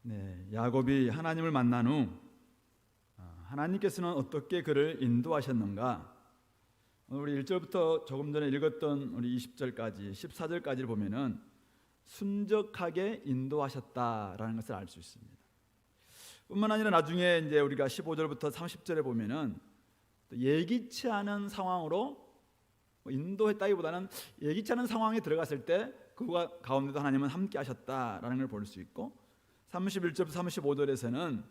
네, 야곱이 하나님을 만난 후 하나님께서는 어떻게 그를 인도하셨는가? 우리 1절부터 조금 전에 읽었던 우리 20절까지 14절까지를 보면은 순적하게 인도하셨다라는 것을 알 수 있습니다. 뿐만 아니라 나중에 이제 우리가 15절부터 30절에 보면은 예기치 않은 상황으로 인도했다기보다는 예기치 않은 상황에 들어갔을 때 그와 가운데도 하나님은 함께 하셨다라는 걸 볼 수 있고, 31절부터 35절에서는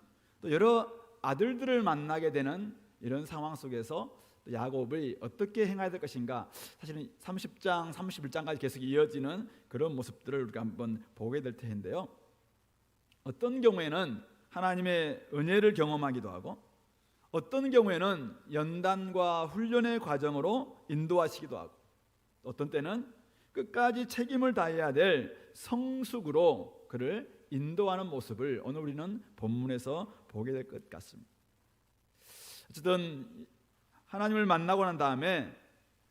또 여러 아들들을 만나게 되는 이런 상황 속에서 또 야곱이 어떻게 행해야 될 것인가, 사실은 30장, 31장까지 계속 이어지는 그런 모습들을 우리가 한번 보게 될 텐데요. 어떤 경우에는 하나님의 은혜를 경험하기도 하고, 어떤 경우에는 연단과 훈련의 과정으로 인도하시기도 하고, 어떤 때는 끝까지 책임을 다해야 될 성숙으로 그를 인도하는 모습을 오늘 우리는 본문에서 보게 될 것 같습니다. 어쨌든 하나님을 만나고 난 다음에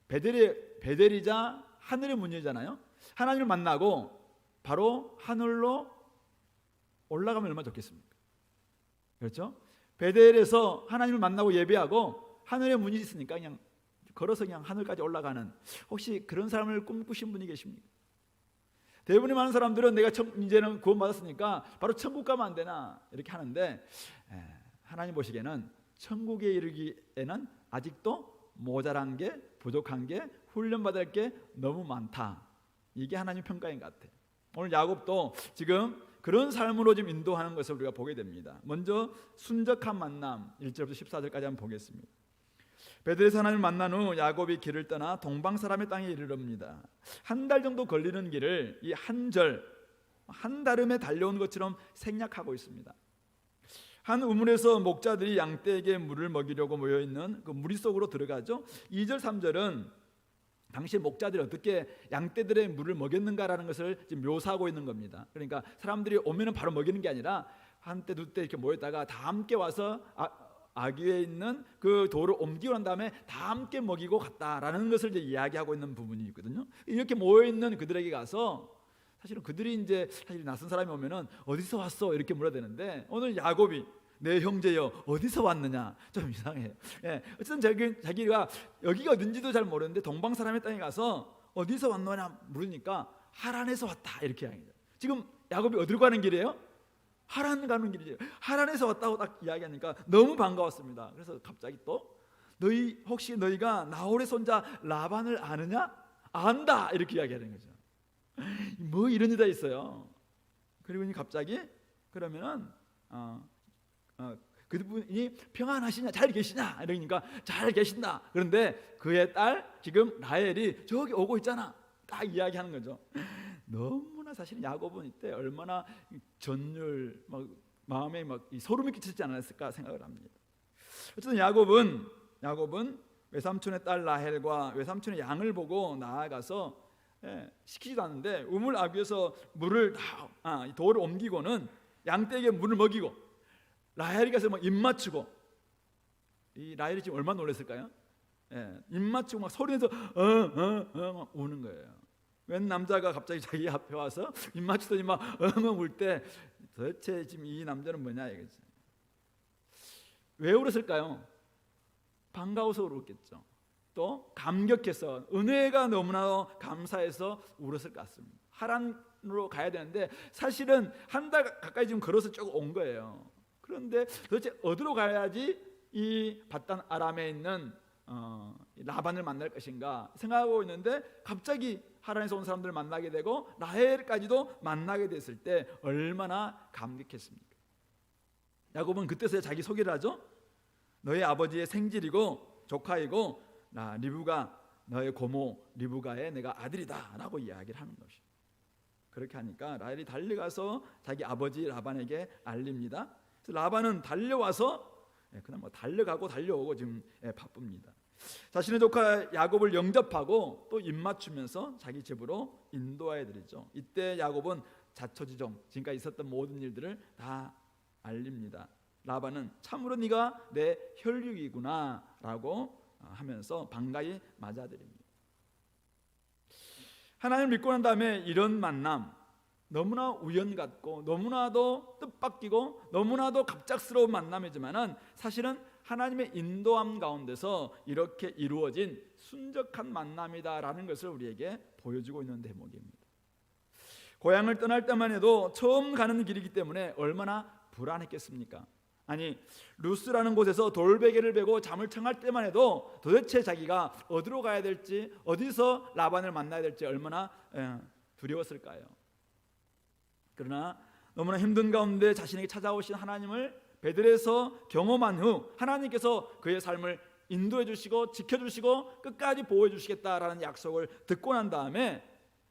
베델이자 하늘의 문이잖아요. 하나님을 만나고 바로 하늘로 올라가면 얼마나 좋겠습니까? 그렇죠? 베델에서 하나님을 만나고 예배하고 하늘의 문이 있으니까 그냥 걸어서 그냥 하늘까지 올라가는, 혹시 그런 사람을 꿈꾸신 분이 계십니까? 대부분의 많은 사람들은 내가 이제는 구원받았으니까 바로 천국 가면 안 되나 이렇게 하는데, 하나님 보시기에는 천국에 이르기에는 아직도 모자란 게, 부족한 게, 훈련받을 게 너무 많다. 이게 하나님 평가인 것 같아요. 오늘 야곱도 지금 그런 삶으로 지금 인도하는 것을 우리가 보게 됩니다. 먼저 순적한 만남, 1절부터 14절까지 한번 보겠습니다. 베델에서 하나님을 만난 후 야곱이 길을 떠나 동방 사람의 땅에 이르릅니다. 한 달 정도 걸리는 길을 이 한 달음에 달려온 것처럼 생략하고 있습니다. 한 우물에서 목자들이 양떼에게 물을 먹이려고 모여있는 그 무리 속으로 들어가죠. 2절 3절은 당시 목자들이 어떻게 양떼들의 물을 먹였는가라는 것을 지금 묘사하고 있는 겁니다. 그러니까 사람들이 오면은 바로 먹이는 게 아니라 한때 두때 이렇게 모였다가 다 함께 와서 아귀에 있는 그 돌을 옮기고 난 다음에 다 함께 먹이고 갔다라는 것을 이제 이야기하고 있는 부분이 있거든요. 이렇게 모여 있는 그들에게 가서 사실은 그들이 이제 사실 낯선 사람이 오면은 어디서 왔어 이렇게 물어야 되는데, 오늘 야곱이 내 형제여 어디서 왔느냐, 좀 이상해요. 어쨌든 자기가 여기가 어딘지도 잘 모르는데 동방 사람의 땅에 가서 어디서 왔느냐 물으니까 하란에서 왔다 이렇게 이야기해요. 지금 야곱이 어디로 가는 길이에요? 하란 가는 길이에요. 하란에서 왔다고 딱 이야기하니까 너무 반가웠습니다. 그래서 갑자기 또 혹시 너희가 나홀의 손자 라반을 아느냐? 안다 이렇게 이야기하는 거죠. 뭐 이런 일이 있어요. 그리고 갑자기 그러면은 그분이 평안하시냐, 잘 계시냐 이러니까 잘 계신다. 그런데 그의 딸 지금 라헬이 저기 오고 있잖아 딱 이야기하는 거죠. 너무나 사실 야곱은 이때 얼마나 전율 마음에 소름이 끼치지 않았을까 생각을 합니다. 어쨌든 야곱은 외삼촌의 딸 라헬과 외삼촌의 양을 보고 나아가서 시키지도 않는데 우물 아귀에서 물을 돌을 옮기고는 양떼에게 물을 먹이고, 라헬이 가서 막 입 맞추고, 이 라헬이 지금 얼마나 놀랐을까요? 입 맞추고 막 소리내서 막 우는 거예요. 웬 남자가 갑자기 자기 앞에 와서 입 맞추더니 막 울 때 도대체 지금 이 남자는 뭐냐 이거지. 왜 울었을까요? 반가워서 울었겠죠. 또 감격해서, 은혜가 너무나 감사해서 울었을 것 같습니다. 하란으로 가야 되는데 사실은 한 달 가까이 지금 걸어서 쭉 온 거예요. 그런데 도대체 어디로 가야지 이 밧단 아람에 있는 라반을 만날 것인가 생각하고 있는데, 갑자기 하란에서 온 사람들을 만나게 되고 라헬까지도 만나게 됐을 때 얼마나 감격했습니까? 야곱은 그때서야 자기 소개를 하죠. 너의 아버지의 생질이고 조카이고 리브가 너의 고모 리브가의 내가 아들이다 라고 이야기를 하는 것이죠. 그렇게 하니까 라헬이 달려가서 자기 아버지 라반에게 알립니다. 그래서 라반은 달려와서 그냥 달려가고 달려오고 지금 바쁩니다. 자신의 조카 야곱을 영접하고 또 입맞추면서 자기 집으로 인도하여 드리죠. 이때 야곱은 자초지종, 지금까지 있었던 모든 일들을 다 알립니다. 라반은 참으로 네가 내 혈육이구나 라고 하면서 반가이 맞아들입니다. 하나님을 믿고 난 다음에 이런 만남, 너무나 우연 같고 너무나도 뜻밖이고 너무나도 갑작스러운 만남이지만은 사실은 하나님의 인도함 가운데서 이렇게 이루어진 순적한 만남이다라는 것을 우리에게 보여주고 있는 대목입니다. 고향을 떠날 때만 해도 처음 가는 길이기 때문에 얼마나 불안했겠습니까? 아니, 루스라는 곳에서 돌베개를 베고 잠을 청할 때만 해도 도대체 자기가 어디로 가야 될지, 어디서 라반을 만나야 될지 얼마나 두려웠을까요? 그러나 너무나 힘든 가운데 자신에게 찾아오신 하나님을 베들에서 경험한 후 하나님께서 그의 삶을 인도해 주시고 지켜주시고 끝까지 보호해 주시겠다라는 약속을 듣고 난 다음에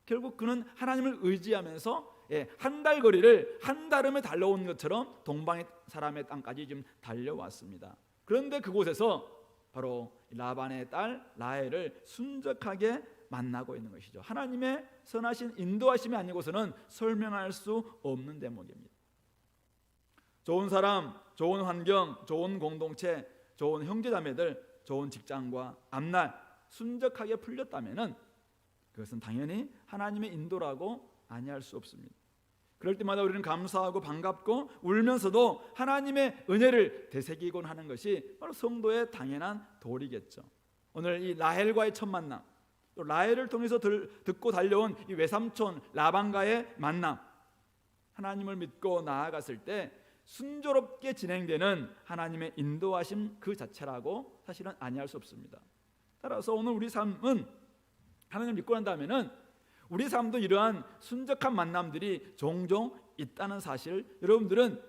결국 그는 하나님을 의지하면서 한 달 거리를 한달음에 달려온 것처럼 동방의 사람의 땅까지 지금 달려왔습니다. 그런데 그곳에서 바로 라반의 딸 라헬을 순적하게 만나고 있는 것이죠. 하나님의 선하신 인도하심이 아니고서는 설명할 수 없는 대목입니다. 좋은 사람, 좋은 환경, 좋은 공동체, 좋은 형제자매들, 좋은 직장과 앞날 순적하게 풀렸다면은 그것은 당연히 하나님의 인도라고 아니할 수 없습니다. 그럴 때마다 우리는 감사하고 반갑고 울면서도 하나님의 은혜를 되새기곤 하는 것이 바로 성도의 당연한 도리겠죠. 오늘 이 라헬과의 첫 만남, 또 라헬을 통해서 듣고 달려온 이 외삼촌 라반과의 만남, 하나님을 믿고 나아갔을 때 순조롭게 진행되는 하나님의 인도하심 그 자체라고 사실은 아니할 수 없습니다. 따라서 오늘 우리 삶은 하나님을 믿고 난 다음에는 우리 삶도 이러한 순적한 만남들이 종종 있다는 사실, 여러분들은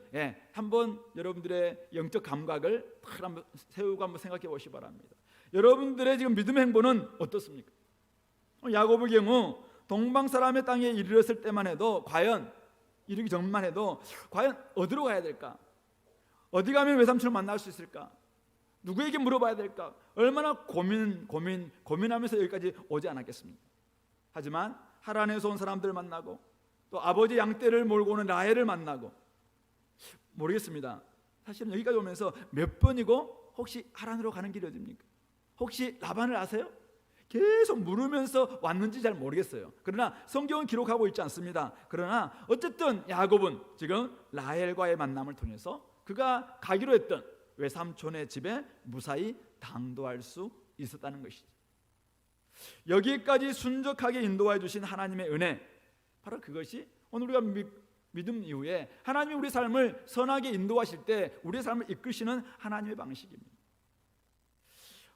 한번 여러분들의 영적 감각을 한번 세우고 한번 생각해 보시기 바랍니다. 여러분들의 지금 믿음의 행보는 어떻습니까? 야곱의 경우 동방 사람의 땅에 이르렀을 때만 해도 과연 이르기 전만 해도 과연 어디로 가야 될까? 어디 가면 외삼촌을 만날 수 있을까? 누구에게 물어봐야 될까? 얼마나 고민하면서 여기까지 오지 않았겠습니까? 하지만 하란에서 온 사람들을 만나고 또 아버지 양떼를 몰고 오는 라헬을 만나고, 모르겠습니다. 사실은 여기까지 오면서 몇 번이고 혹시 하란으로 가는 길이 어디입니까? 혹시 라반을 아세요? 계속 물으면서 왔는지 잘 모르겠어요. 그러나 성경은 기록하고 있지 않습니다. 그러나 어쨌든 야곱은 지금 라헬과의 만남을 통해서 그가 가기로 했던 외삼촌의 집에 무사히 당도할 수 있었다는 것이죠. 여기까지 순적하게 인도해 주신 하나님의 은혜, 바로 그것이 오늘 우리가 믿음 이후에 하나님이 우리 삶을 선하게 인도하실 때 우리의 삶을 이끄시는 하나님의 방식입니다.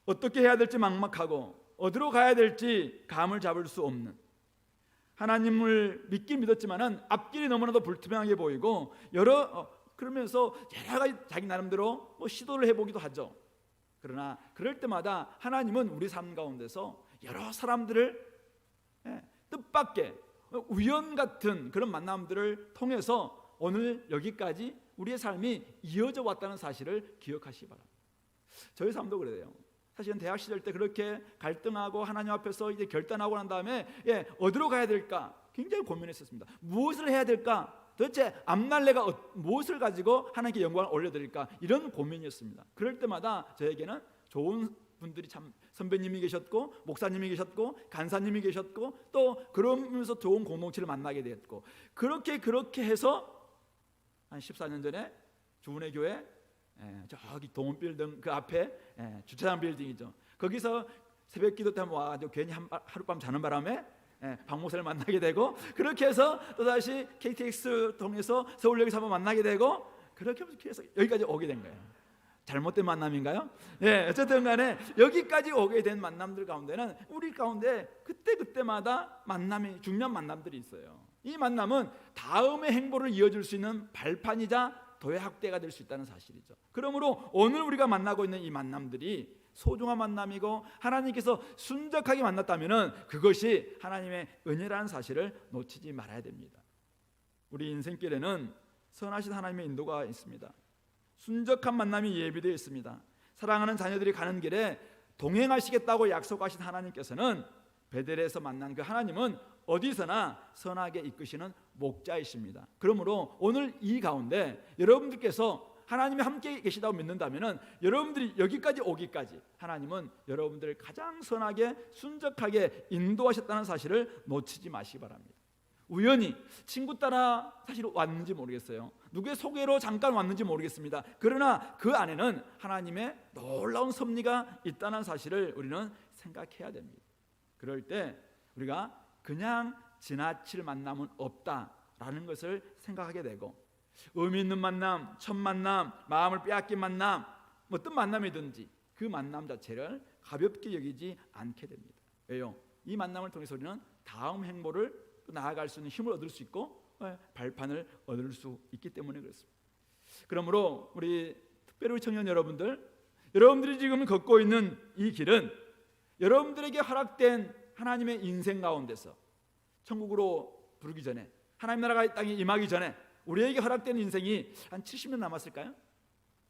어떻게 해야 될지 막막하고 어디로 가야 될지 감을 잡을 수 없는, 하나님을 믿긴 믿었지만은 앞길이 너무나도 불투명하게 보이고 그러면서 여러 가지 자기 나름대로 시도를 해보기도 하죠. 그러나 그럴 때마다 하나님은 우리 삶 가운데서 여러 사람들을 뜻밖의 우연 같은 그런 만남들을 통해서 오늘 여기까지 우리의 삶이 이어져 왔다는 사실을 기억하시기 바랍니다. 저희 삶도 그래요. 사실은 대학 시절 때 그렇게 갈등하고 하나님 앞에서 이제 결단하고 난 다음에 어디로 가야 될까 굉장히 고민했었습니다. 무엇을 해야 될까? 도대체 앞날 내가 무엇을 가지고 하나님께 영광을 올려드릴까? 이런 고민이었습니다. 그럴 때마다 저에게는 좋은 분들이 참 선배님이 계셨고 목사님이 계셨고 간사님이 계셨고 또 그러면서 좋은 공동체를 만나게 되었고, 그렇게 해서 한 14년 전에 주은혜 교회 저기 동원 빌딩 그 앞에 주차장 빌딩이죠. 거기서 새벽 기도 때 와가지고 괜히 하룻밤 자는 바람에 박 목사를 만나게 되고, 그렇게 해서 또다시 KTX 통해서 서울역에서 한번 만나게 되고, 그렇게 해서 여기까지 오게 된 거예요. 잘못된 만남인가요? 어쨌든 간에 여기까지 오게 된 만남들 가운데는 우리 가운데 그때마다 만남이 중요한 만남들이 있어요. 이 만남은 다음의 행보를 이어줄 수 있는 발판이자 도약대가 될 수 있다는 사실이죠. 그러므로 오늘 우리가 만나고 있는 이 만남들이 소중한 만남이고 하나님께서 순적하게 만났다면 그것이 하나님의 은혜라는 사실을 놓치지 말아야 됩니다. 우리 인생길에는 선하신 하나님의 인도가 있습니다. 순적한 만남이 예비되어 있습니다. 사랑하는 자녀들이 가는 길에 동행하시겠다고 약속하신 하나님께서는 베델에서 만난 그 하나님은 어디서나 선하게 이끄시는 목자이십니다. 그러므로 오늘 이 가운데 여러분들께서 하나님이 함께 계시다고 믿는다면 여러분들이 여기까지 오기까지 하나님은 여러분들을 가장 선하게 순적하게 인도하셨다는 사실을 놓치지 마시기 바랍니다. 우연히 친구 따라 사실 왔는지 모르겠어요. 누구의 소개로 잠깐 왔는지 모르겠습니다. 그러나 그 안에는 하나님의 놀라운 섭리가 있다는 사실을 우리는 생각해야 됩니다. 그럴 때 우리가 그냥 지나칠 만남은 없다라는 것을 생각하게 되고, 의미 있는 만남, 첫 만남, 마음을 빼앗긴 만남, 어떤 만남이든지 그 만남 자체를 가볍게 여기지 않게 됩니다. 왜요? 이 만남을 통해서 우리는 다음 행보를 나아갈 수 있는 힘을 얻을 수 있고 발판을 얻을 수 있기 때문에 그렇습니다. 그러므로 우리 특별히 우리 청년 여러분들이 지금 걷고 있는 이 길은 여러분들에게 허락된 하나님의 인생 가운데서 천국으로 부르기 전에, 하나님 나라가 이 땅에 임하기 전에 우리에게 허락된 인생이 한 70년 남았을까요?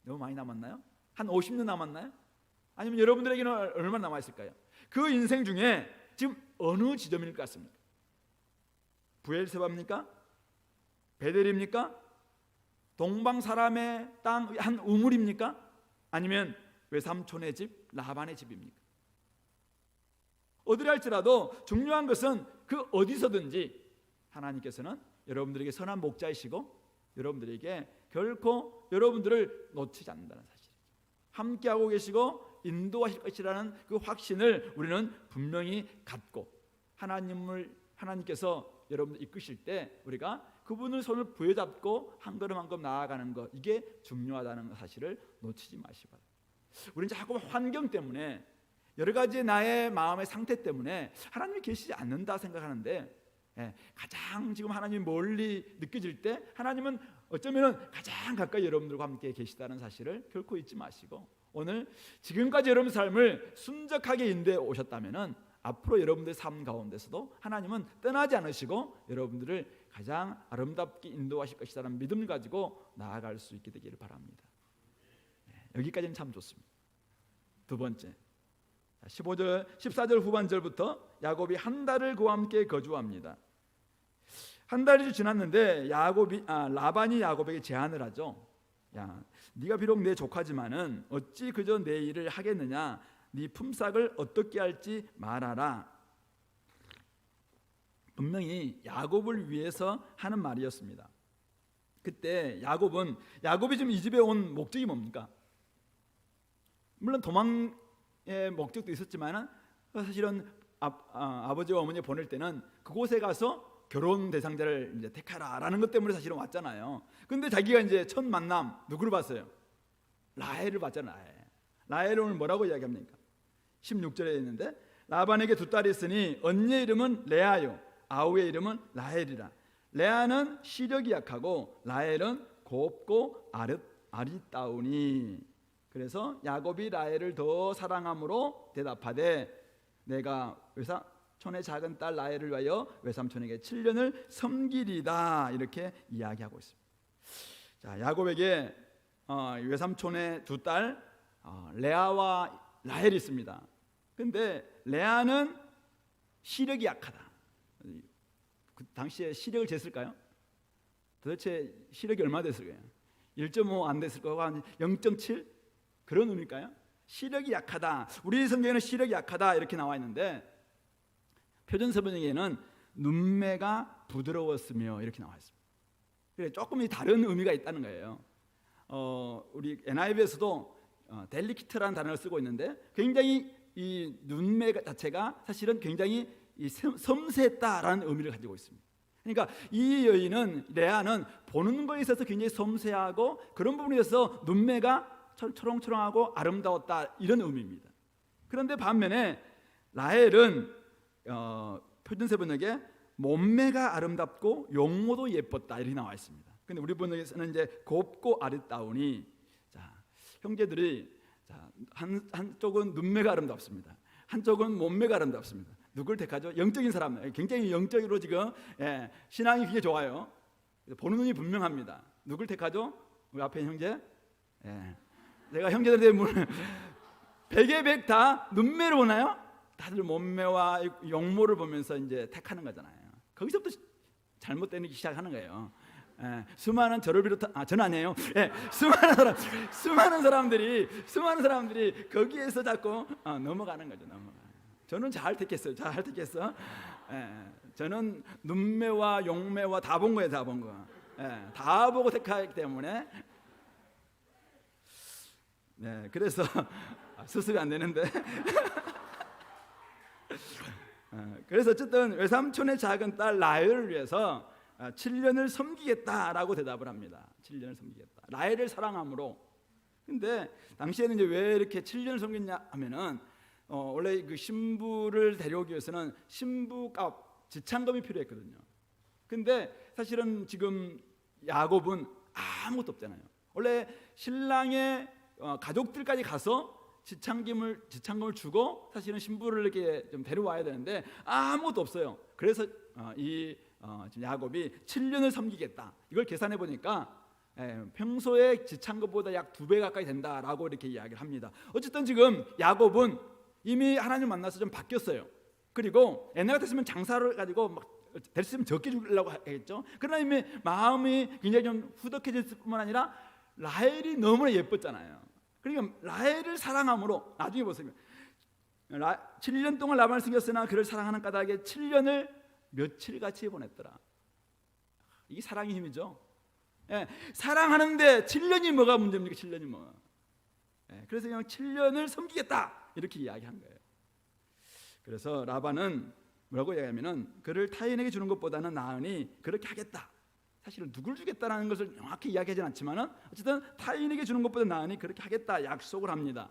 너무 많이 남았나요? 한 50년 남았나요? 아니면 여러분들에게는 얼마나 남아있을까요? 그 인생 중에 지금 어느 지점일 것 같습니까? 부엘세바입니까? 베델입니까? 동방 사람의 땅 한 우물입니까? 아니면 외삼촌의 집, 라반의 집입니까? 어디라 할지라도 중요한 것은 그 어디서든지 하나님께서는 여러분들에게 선한 목자이시고 여러분들에게 결코 여러분들을 놓치지 않는다는 사실이죠. 함께하고 계시고 인도하실 것이라는 그 확신을 우리는 분명히 갖고 하나님께서 여러분들 이끄실 때 우리가 그분의 손을 부여잡고 한 걸음 한 걸음 나아가는 것, 이게 중요하다는 사실을 놓치지 마시기 바랍니다. 우리는 자꾸 환경 때문에, 여러 가지 나의 마음의 상태 때문에 하나님이 계시지 않는다 생각하는데, 가장 지금 하나님이 멀리 느껴질 때 하나님은 어쩌면 가장 가까이 여러분들과 함께 계시다는 사실을 결코 잊지 마시고, 오늘 지금까지 여러분 삶을 순적하게 인도해 오셨다면 앞으로 여러분들의 삶 가운데서도 하나님은 떠나지 않으시고 여러분들을 가장 아름답게 인도하실 것이라는 믿음을 가지고 나아갈 수 있게 되기를 바랍니다. 여기까지는 참 좋습니다. 두 번째, 14절 후반절부터 야곱이 한 달을 그와 함께 거주합니다. 한 달이 지났는데 라반이 야곱에게 제안을 하죠. 야, 네가 비록 내 조카지만은 어찌 그저 내 일을 하겠느냐? 네 품삯을 어떻게 할지 말하라. 분명히 야곱을 위해서 하는 말이었습니다. 그때 야곱이 지금 이 집에 온 목적이 뭡니까? 물론 도망의 목적도 있었지만 사실은 아버지와 어머니 보낼 때는 그곳에 가서 결혼 대상자를 이제 택하라라는 것 때문에 사실은 왔잖아요. 근데 자기가 이제 첫 만남 누구를 봤어요? 라헬을 봤잖아요. 라헬을 오늘 뭐라고 이야기합니까? 16절에 있는데, 라반에게 두 딸이 있으니 언니의 이름은 레아요 아우의 이름은 라헬이라. 레아는 시력이 약하고 라헬은 곱고 아리따우니. 그래서 야곱이 라헬을 더 사랑함으로 대답하되, 내가 외삼촌의 작은 딸 라헬을 위하여 외삼촌에게 7년을 섬기리다. 이렇게 이야기하고 있습니다. 자, 야곱에게 외삼촌의 두 딸 레아와 라헬이 있습니다. 근데 레아는 시력이 약하다. 그 당시에 시력을 쟀을까요? 도대체 시력이 얼마 됐을까요? 1.5 안 됐을 거고 한 0.7 그런 의미일까요? 시력이 약하다. 우리 성경에는 시력이 약하다 이렇게 나와 있는데, 표준서번역에는 눈매가 부드러웠으며 이렇게 나와 있습니다. 그래, 조금 다른 의미가 있다는 거예요. 우리 NIV에서도 델리키트라는 단어를 쓰고 있는데, 굉장히 이 눈매 자체가 사실은 굉장히 섬세했다라는 의미를 가지고 있습니다. 그러니까 이 여인은, 레아는 보는 것에 있어서 굉장히 섬세하고 그런 부분에 있어서 눈매가 초롱초롱하고 아름다웠다, 이런 의미입니다. 그런데 반면에 라헬은 표준세 번역에 몸매가 아름답고 용모도 예뻤다 이렇게 나와 있습니다. 근데 우리 번역에서는 이제 곱고 아리따우니. 자, 형제들이 한쪽은 눈매가 아름답습니다. 한쪽은 몸매가 아름답습니다. 누굴 택하죠? 영적인 사람, 굉장히 영적으로 지금 신앙이 굉장히 좋아요. 보는 눈이 분명합니다. 누굴 택하죠? 우리 앞에 있는 형제. 내가 형제들한테 물을 100에 100 다 눈매를 보나요? 다들 몸매와 용모를 보면서 이제 택하는 거잖아요. 거기서부터 잘못되기 시작하는 거예요. 수많은 저를 비롯한 저는 아니에요. 수많은 사람들이 거기에서 자꾸 넘어가는 거죠. 저는 잘 택했어요. 잘 택했어. 저는 눈매와 용매와 다 본 거예요. 다 본 거. 예, 다 보고 택하기 때문에 네, 그래서 수습이 안 되는데 그래서 어쨌든 외삼촌의 작은 딸 라헬을 위해서 7년을 섬기겠다라고 대답을 합니다. 7년을 섬기겠다. 라헬을 사랑함으로. 근데 당시에는 이제 왜 이렇게 7년을 섬겼냐 하면은 원래 그 신부를 데려오기 위해서는 신부값, 지참금이 필요했거든요. 근데 사실은 지금 야곱은 아무것도 없잖아요. 원래 신랑의 가족들까지 가서 지참금을 주고 사실은 신부를 이렇게 좀 데려와야 되는데 아무것도 없어요. 그래서 지금 야곱이 7년을 섬기겠다. 이걸 계산해 보니까 평소의 지참금보다 약 2배 가까이 된다라고 이렇게 이야기를 합니다. 어쨌든 지금 야곱은 이미 하나님 만나서 좀 바뀌었어요. 그리고 옛날 같았으면 장사를 가지고 막 됐으면 적게 주려고 하겠죠. 그러나 이미 마음이 굉장히 좀 후덕해졌을 뿐만 아니라 라헬이 너무나 예뻤잖아요. 그러니까 라헬을 사랑함으로 나중에 보세요. 7년 동안 라반을 섬겼으나 그를 사랑하는 까닭에 7년을 며칠 같이 보냈더라. 이게 사랑의 힘이죠. 예, 사랑하는데 7년이 뭐가 문제입니까? 7년이 뭐. 그래서 그냥 7년을 섬기겠다 이렇게 이야기한 거예요. 그래서 라반은 뭐라고 이야기하면은 그를 타인에게 주는 것보다는 나으니 그렇게 하겠다. 사실은 누굴 주겠다라는 것을 정확히 이야기하지는 않지만은 어쨌든 타인에게 주는 것보다 나으니 그렇게 하겠다 약속을 합니다.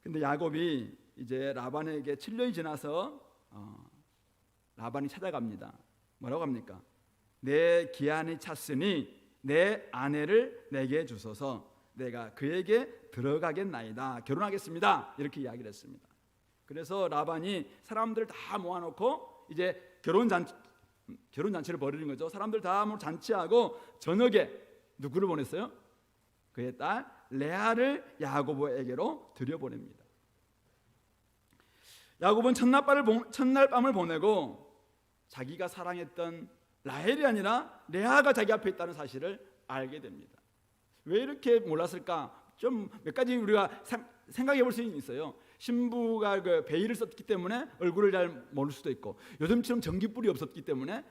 근데 야곱이 이제 라반에게 7년이 지나서 라반이 찾아갑니다. 뭐라고 합니까? 내 기한이 찼으니 내 아내를 내게 주소서 내가 그에게 들어가겠나이다. 결혼하겠습니다. 이렇게 이야기를 했습니다. 그래서 라반이 사람들을 다 모아놓고 이제 결혼잔치를 벌이는 거죠. 사람들 다 잔치하고 저녁에 누구를 보냈어요? 그의 딸 레아를 야고보에게로 들여보냅니다. 야곱은 첫날 밤을 보내고 자기가 사랑했던 라헬이 아니라 레아가 자기 앞에 있다는 사실을 알게 됩니다. 왜 이렇게 몰랐을까? 좀 몇 가지 우리가 생각해 볼 수 있어요. 신부가 그 베일을 썼기 때문에 얼굴을 잘 모를 수도 있고, 요즘처럼 전기불이 없었기 때문에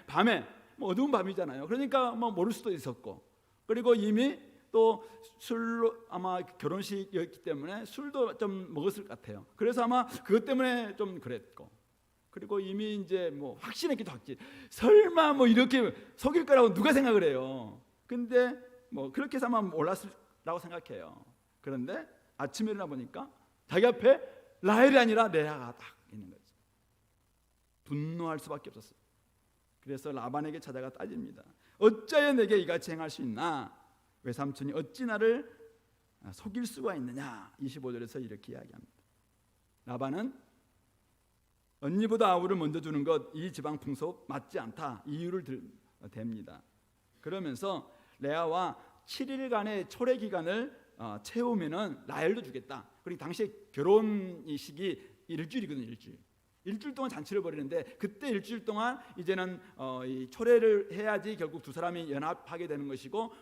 밤에 어두운 밤이잖아요. 그러니까 모를 수도 있었고, 그리고 이미 또 술로 아마 결혼식이었기 때문에 술도 좀 먹었을 것 같아요. 그래서 아마 그것 때문에 좀 그랬고, 그리고 이미 이제 확신했기도 하지. 설마 이렇게 속일 거라고 누가 생각을 해요. 근데 그렇게 해서 아마 몰랐으라고 생각해요. 그런데 아침에 일어나 보니까 자기 앞에 라헬이 아니라 레아가 딱 있는 거죠. 분노할 수밖에 없었어요. 그래서 라반에게 찾아가 따집니다. 어찌하여 내게 이같이 행할 수 있나? 외삼촌이 어찌 나를 속일 수가 있느냐? 25절에서 이렇게 이야기합니다. 라반은 언니보다 아우를 먼저 주는 것 이 지방 풍속 맞지 않다 이유를 댑니다. 그러면서 레아와 7일간의 초래 기간을 채우면은 라헬도 주겠다. 그리고 당시에 결혼 시기 일주일이거든요. 일주일 동안 잔치를 벌이는데 그때 일주일 동안 이제는 이 초래를 해야지 결국 두 사람이 연합하게 되는 것이고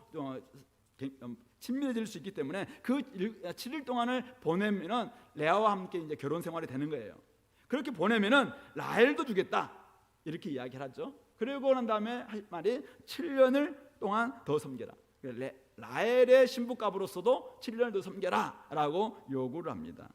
친밀해질 수 있기 때문에 그 7일 동안을 보내면은 레아와 함께 이제 결혼 생활이 되는 거예요. 그렇게 보내면은 라헬도 주겠다 이렇게 이야기를 하죠. 그리고 난 다음에 할 말이 7년을 동안 더 섬겨라. 라헬의 신부값으로서도 7년을 더 섬겨라 라고 요구를 합니다.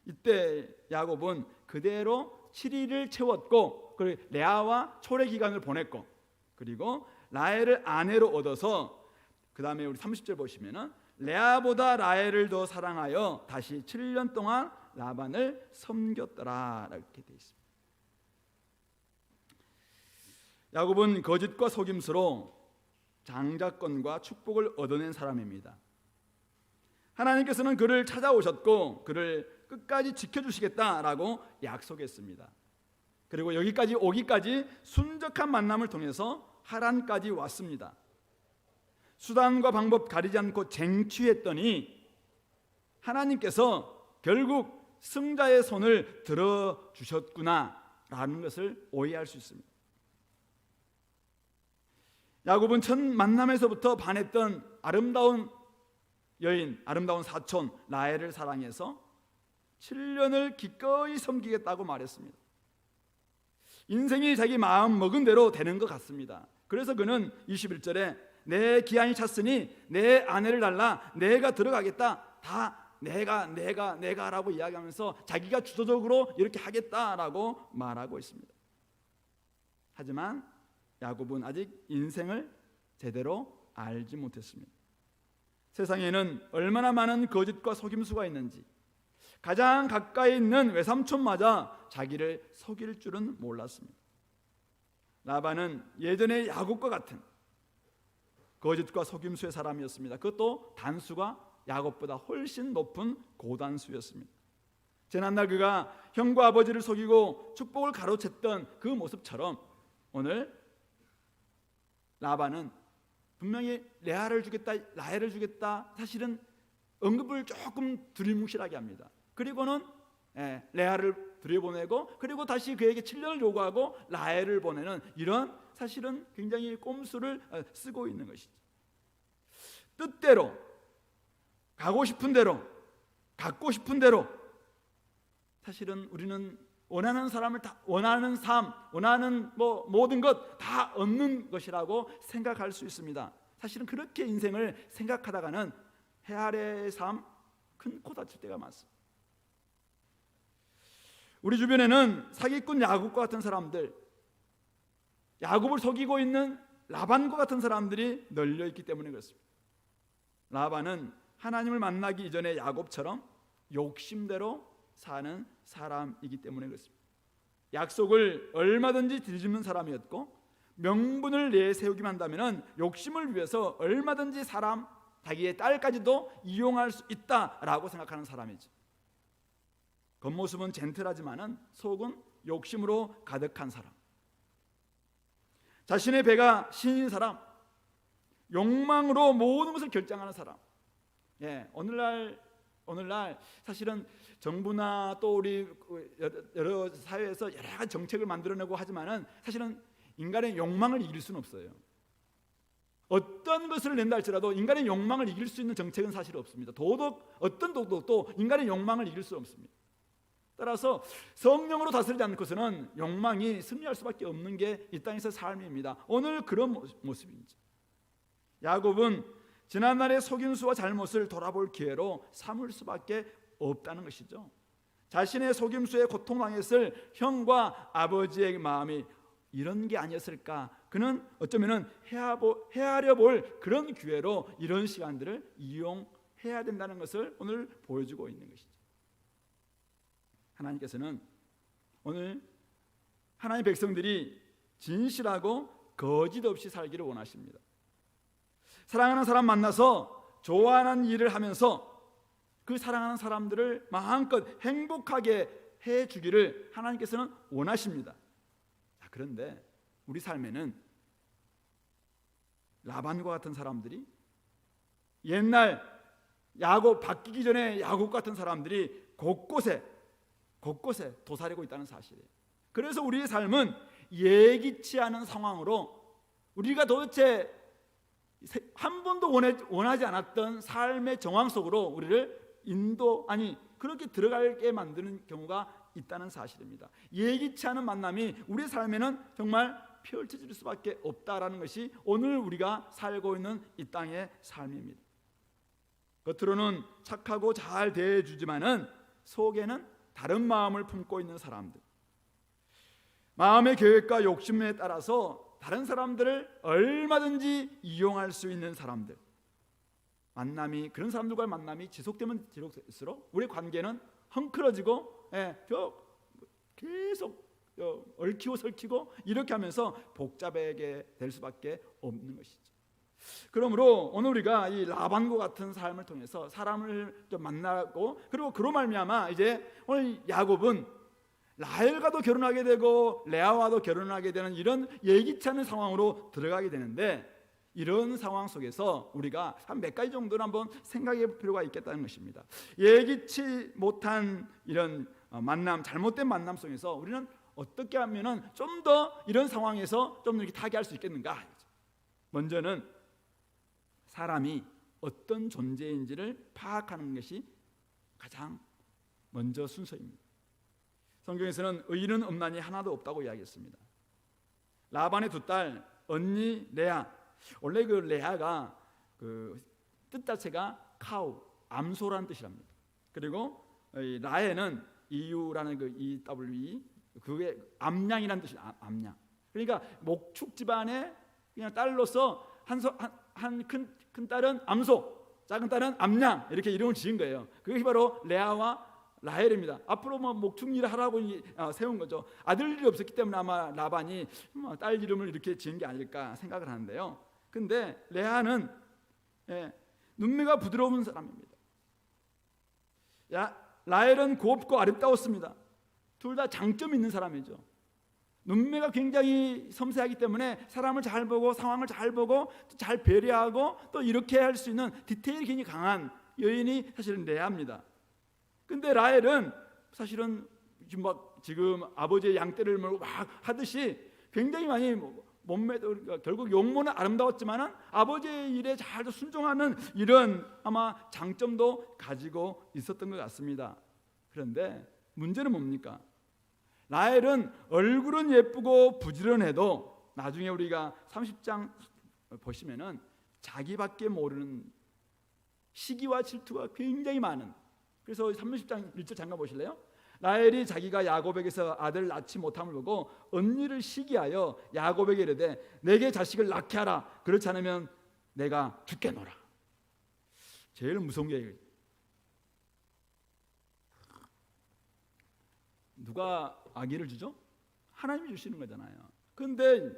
이때 야곱은 그대로 7일을 채웠고, 그리고 레아와 초래 기간을 보냈고, 그리고 라헬을 아내로 얻어서 그 다음에 우리 30절 보시면은 레아보다 라헬을 더 사랑하여 다시 7년 동안 라반을 섬겼더라 이렇게 되어 있습니다. 야곱은 거짓과 속임수로 장자권과 축복을 얻어낸 사람입니다. 하나님께서는 그를 찾아오셨고 그를 끝까지 지켜주시겠다라고 약속했습니다. 그리고 여기까지 오기까지 순적한 만남을 통해서 하란까지 왔습니다. 수단과 방법 가리지 않고 쟁취했더니 하나님께서 결국 승자의 손을 들어주셨구나라는 것을 오해할 수 있습니다. 야곱은 첫 만남에서부터 반했던 아름다운 여인, 아름다운 사촌 라헬을 사랑해서 7년을 기꺼이 섬기겠다고 말했습니다. 인생이 자기 마음 먹은 대로 되는 것 같습니다. 그래서 그는 21절에 내 기한이 찼으니 내 아내를 달라 내가 들어가겠다. 다 내가 라고 이야기하면서 자기가 주도적으로 이렇게 하겠다라고 말하고 있습니다. 하지만 야곱은 아직 인생을 제대로 알지 못했습니다. 세상에는 얼마나 많은 거짓과 속임수가 있는지, 가장 가까이 있는 외삼촌마저 자기를 속일 줄은 몰랐습니다. 라반은 예전의 야곱과 같은 거짓과 속임수의 사람이었습니다. 그것도 단수가 야곱보다 훨씬 높은 고단수였습니다. 지난날 그가 형과 아버지를 속이고 축복을 가로챘던 그 모습처럼 오늘 라반은 분명히 레아를 주겠다, 라헬을 주겠다, 사실은 언급을 조금 두리뭉실하게 합니다. 그리고는 레아를 들여보내고 그리고 다시 그에게 7년을 요구하고 라헬을 보내는 이런 사실은 굉장히 꼼수를 쓰고 있는 것이죠. 뜻대로 가고 싶은 대로 갖고 싶은 대로 사실은 우리는 원하는 사람을 다 원하는 삶, 원하는 모든 것 다 얻는 것이라고 생각할 수 있습니다. 사실은 그렇게 인생을 생각하다가는 헤아려의 삶 큰 코 다칠 때가 많습니다. 우리 주변에는 사기꾼 야곱과 같은 사람들, 야곱을 속이고 있는 라반과 같은 사람들이 널려 있기 때문에 그렇습니다. 라반은 하나님을 만나기 이전에 야곱처럼 욕심대로 사는 사람이기 때문에 그렇습니다. 약속을 얼마든지 뒤집는 사람이었고 명분을 내세우기만 한다면 욕심을 위해서 얼마든지 사람, 자기의 딸까지도 이용할 수 있다라고 생각하는 사람이죠. 겉모습은 젠틀하지만은 속은 욕심으로 가득한 사람, 자신의 배가 신인 사람, 욕망으로 모든 것을 결정하는 사람. 오늘날 사실은 정부나 또 우리 여러 사회에서 여러 가지 정책을 만들어내고 하지만은 사실은 인간의 욕망을 이길 수는 없어요. 어떤 것을 낸다 할지라도 인간의 욕망을 이길 수 있는 정책은 사실 없습니다. 어떤 도덕도 인간의 욕망을 이길 수 없습니다. 따라서 성령으로 다스리지 않고서는 욕망이 승리할 수밖에 없는 게 이 땅에서 삶입니다. 오늘 그런 모습이죠. 야곱은 지난날의 속임수와 잘못을 돌아볼 기회로 삼을 수밖에 없다는 것이죠. 자신의 속임수에 고통당했을 형과 아버지의 마음이 이런 게 아니었을까? 그는 어쩌면 헤아려 볼 그런 기회로 이런 시간들을 이용해야 된다는 것을 오늘 보여주고 있는 것이죠. 하나님께서는 오늘 하나님의 백성들이 진실하고 거짓 없이 살기를 원하십니다. 사랑하는 사람 만나서 좋아하는 일을 하면서 그 사랑하는 사람들을 마음껏 행복하게 해주기를 하나님께서는 원하십니다. 그런데 우리 삶에는 라반과 같은 사람들이, 옛날 야곱 바뀌기 전에 야곱 같은 사람들이 곳곳에 도사리고 있다는 사실이에요. 그래서 우리의 삶은 예기치 않은 상황으로 우리가 도대체 한 번도 원하지 않았던 삶의 정황 속으로 우리를 그렇게 들어가게 만드는 경우가 있다는 사실입니다. 예기치 않은 만남이 우리 삶에는 정말 펼쳐질 수밖에 없다라는 것이 오늘 우리가 살고 있는 이 땅의 삶입니다. 겉으로는 착하고 잘 대해주지만은 속에는 다른 마음을 품고 있는 사람들, 마음의 계획과 욕심에 따라서 다른 사람들을 얼마든지 이용할 수 있는 사람들, 그런 사람들과의 만남이 지속되면 지속될수록 우리 관계는 헝클어지고 계속 얽히고 설키고 이렇게 하면서 복잡하게 될 수밖에 없는 것이죠. 그러므로 오늘 우리가 이 라반과 같은 삶을 통해서 사람을 좀 만나고 그리고 그로 말미암아 이제 오늘 야곱은 라헬과도 결혼하게 되고 레아와도 결혼하게 되는 이런 예기치 않은 상황으로 들어가게 되는데, 이런 상황 속에서 우리가 한 몇 가지 정도는 한번 생각해 볼 필요가 있겠다는 것입니다. 예기치 못한 이런 만남, 잘못된 만남 속에서 우리는 어떻게 하면은 좀 더 이런 상황에서 좀 이렇게 타개할 수 있겠는가? 먼저는 사람이 어떤 존재인지를 파악하는 것이 가장 먼저 순서입니다. 성경에서는 의인은 없나니 하나도 없다고 이야기했습니다. 라반의 두 딸 언니 레아, 원래 그 레아가 그 뜻 자체가 카우, 암소라는 뜻이랍니다. 그리고 라헬은 EU라는 그 EWE, 그게 암양이라는 뜻이 암양. 그러니까 목축 집안의 그냥 딸로서 한 큰 딸은 암소, 작은 딸은 암양, 이렇게 이름을 지은 거예요. 그것이 바로 레아와 라헬입니다. 앞으로 뭐 목축 일을 하라고 세운 거죠. 아들이 없었기 때문에 아마 라반이 딸 이름을 이렇게 지은 게 아닐까 생각을 하는데요. 근데 레아는 눈매가 부드러운 사람입니다. 라헬은 곱고 아름다웠습니다. 둘 다 장점 있는 사람이죠. 눈매가 굉장히 섬세하기 때문에 사람을 잘 보고 상황을 잘 보고 잘 배려하고 또 이렇게 할 수 있는 디테일이 굉장히 강한 여인이 사실은 레아입니다. 근데 라헬은 사실은 지금 아버지의 양떼를 막 하듯이 굉장히 많이 몸매도 결국 용모는 아름다웠지만은 아버지의 일에 잘 순종하는 이런 아마 장점도 가지고 있었던 것 같습니다. 그런데 문제는 뭡니까? 라헬은 얼굴은 예쁘고 부지런해도 나중에 우리가 30장 보시면은 자기밖에 모르는 시기와 질투가 굉장히 많은, 그래서 30장 1절 잠깐 보실래요? 라헬이 자기가 야곱에게서 아들을 낳지 못함을 보고 언니를 시기하여 야곱에게 이르되 내게 자식을 낳게 하라, 그렇지 않으면 내가 죽겠노라. 제일 무서운 게 누가 아기를 주죠? 하나님이 주시는 거잖아요. 그런데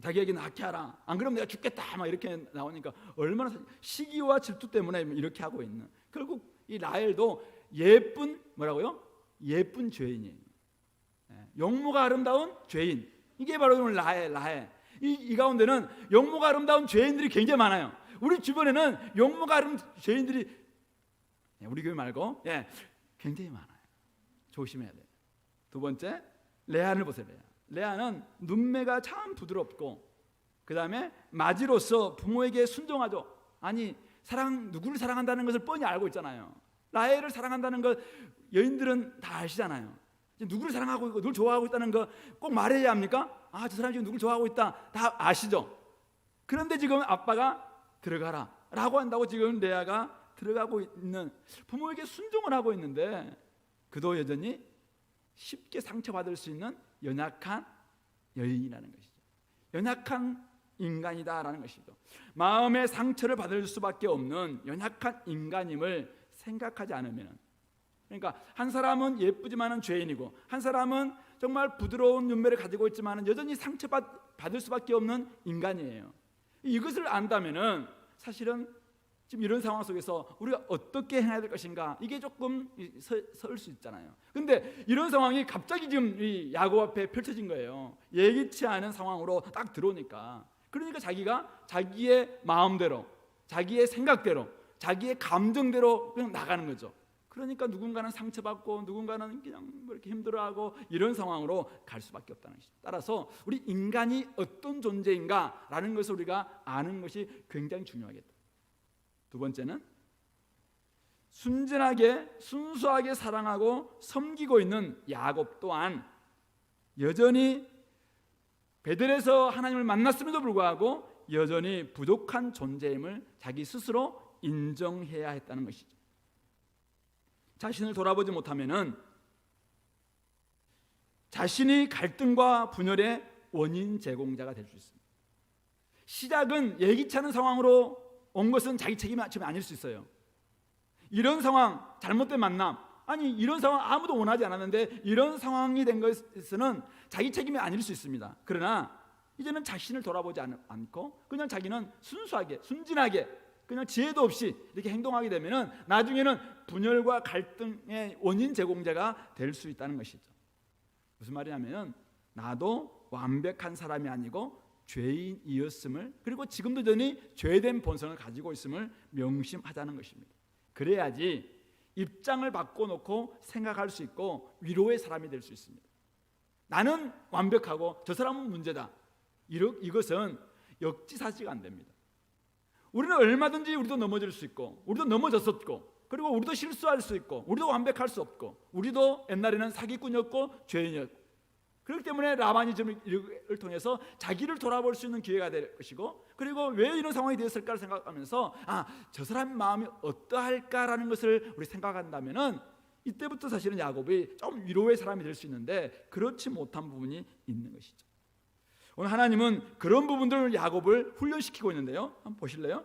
자기에게 낳게 하라, 안 그러면 내가 죽겠다, 막 이렇게 나오니까 얼마나 시기와 질투 때문에 이렇게 하고 있는, 결국 이 라헬도 예쁜 뭐라고요? 예쁜 죄인이에요. 용모가 아름다운 죄인, 이게 바로 라헬. 이 가운데는 용모가 아름다운 죄인들이 굉장히 많아요. 우리 주변에는 용모가 아름다운 죄인들이 우리 교회 말고 굉장히 많아요. 조심해야 돼요. 두 번째, 레아를 보세요. 레아는 눈매가 참 부드럽고, 그 다음에 마지로서 부모에게 순종하죠. 아니 누구를 사랑한다는 것을 뻔히 알고 있잖아요. 라헬을 사랑한다는 것 여인들은 다 아시잖아요. 누구를 사랑하고 있고 누굴 좋아하고 있다는 거 꼭 말해야 합니까? 저 사람이 지금 누굴 좋아하고 있다, 다 아시죠? 그런데 지금 아빠가 들어가라 라고 한다고 지금 레아가 들어가고 있는, 부모에게 순종을 하고 있는데 그도 여전히 쉽게 상처받을 수 있는 연약한 여인이라는 것이죠. 연약한 인간이다라는 것이죠. 마음의 상처를 받을 수밖에 없는 연약한 인간임을 생각하지 않으면, 그러니까 한 사람은 예쁘지만은 죄인이고 한 사람은 정말 부드러운 눈매를 가지고 있지만은 여전히 상처받을 수밖에 없는 인간이에요. 이것을 안다면은 사실은 지금 이런 상황 속에서 우리가 어떻게 해야 될 것인가, 이게 조금 설 수 있잖아요. 근데 이런 상황이 갑자기 지금 이 야곱 앞에 펼쳐진 거예요. 예기치 않은 상황으로 딱 들어오니까, 그러니까 자기가 자기의 마음대로, 자기의 생각대로, 자기의 감정대로 그냥 나가는 거죠. 그러니까 누군가는 상처받고 누군가는 그냥 뭐 이렇게 힘들어하고 이런 상황으로 갈 수밖에 없다는 것이죠. 따라서 우리 인간이 어떤 존재인가라는 것을 우리가 아는 것이 굉장히 중요하겠다. 두 번째는 순수하게 사랑하고 섬기고 있는 야곱 또한 여전히 베델에서 하나님을 만났음에도 불구하고 여전히 부족한 존재임을 자기 스스로 인정해야 했다는 것이죠. 자신을 돌아보지 못하면은 자신이 갈등과 분열의 원인 제공자가 될 수 있습니다. 시작은 예기치 않은 상황으로 온 것은 자기 책임이 아닐 수 있어요. 이런 상황, 잘못된 만남, 아니 이런 상황 아무도 원하지 않았는데 이런 상황이 된 것에서는 자기 책임이 아닐 수 있습니다. 그러나 이제는 자신을 돌아보지 않고 그냥 자기는 순수하게, 순진하게, 그냥 지혜도 없이 이렇게 행동하게 되면은 나중에는 분열과 갈등의 원인 제공자가 될 수 있다는 것이죠. 무슨 말이냐면 나도 완벽한 사람이 아니고 죄인이었음을, 그리고 지금도 여전히 죄된 본성을 가지고 있음을 명심하자는 것입니다. 그래야지 입장을 바꿔놓고 생각할 수 있고 위로의 사람이 될 수 있습니다. 나는 완벽하고 저 사람은 문제다, 이것은 역지사지가 안 됩니다. 우리는 얼마든지 우리도 넘어질 수 있고 우리도 넘어졌었고 그리고 우리도 실수할 수 있고 우리도 완벽할 수 없고 우리도 옛날에는 사기꾼이었고 죄인이었고 그렇기 때문에 라반이 이를 통해서 자기를 돌아볼 수 있는 기회가 될 것이고 그리고 왜 이런 상황이 되었을까를 생각하면서 저 사람 마음이 어떠할까라는 것을 우리 생각한다면은 이때부터 사실은 야곱이 좀 위로의 사람이 될 수 있는데 그렇지 못한 부분이 있는 것이죠. 오늘 하나님은 그런 부분들을 야곱을 훈련시키고 있는데요. 한번 보실래요?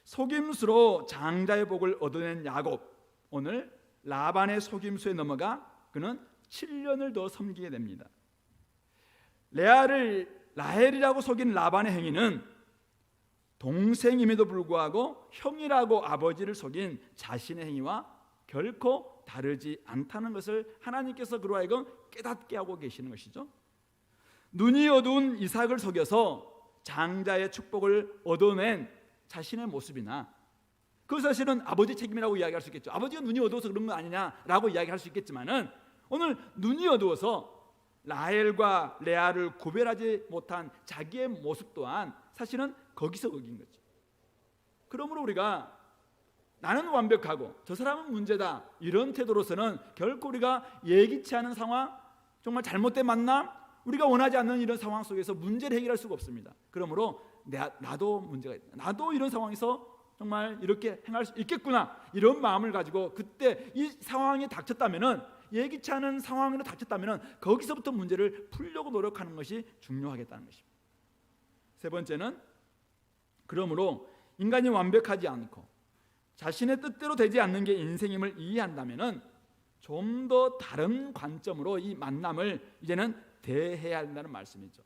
속임수로 장자의 복을 얻어낸 야곱, 오늘 라반의 속임수에 넘어가 그는 7년을 더 섬기게 됩니다. 레아를 라헬이라고 속인 라반의 행위는 동생임에도 불구하고 형이라고 아버지를 속인 자신의 행위와 결코 다르지 않다는 것을 하나님께서 그로 하여금 깨닫게 하고 계시는 것이죠. 눈이 어두운 이삭을 속여서 장자의 축복을 얻어낸 자신의 모습이나 그 사실은 아버지 책임이라고 이야기할 수 있겠죠. 아버지가 눈이 어두워서 그런 거 아니냐라고 이야기할 수 있겠지만은 오늘 눈이 어두워서 라헬과 레아를 구별하지 못한 자기의 모습 또한 사실은 거기서 거긴 거죠. 그러므로 우리가 나는 완벽하고 저 사람은 문제다 이런 태도로서는 결코 우리가 예기치 않은 상황, 정말 잘못된 만남, 우리가 원하지 않는 이런 상황 속에서 문제를 해결할 수가 없습니다. 그러므로 나도 문제가 있다, 나도 이런 상황에서 정말 이렇게 행할 수 있겠구나 이런 마음을 가지고 그때 이 상황이 닥쳤다면은 예기치 않은 상황으로 닥쳤다면은 거기서부터 문제를 풀려고 노력하는 것이 중요하겠다는 것입니다. 세 번째는 그러므로 인간이 완벽하지 않고 자신의 뜻대로 되지 않는 게 인생임을 이해한다면은 좀 더 다른 관점으로 이 만남을 이제는 대해야 한다는 말씀이죠.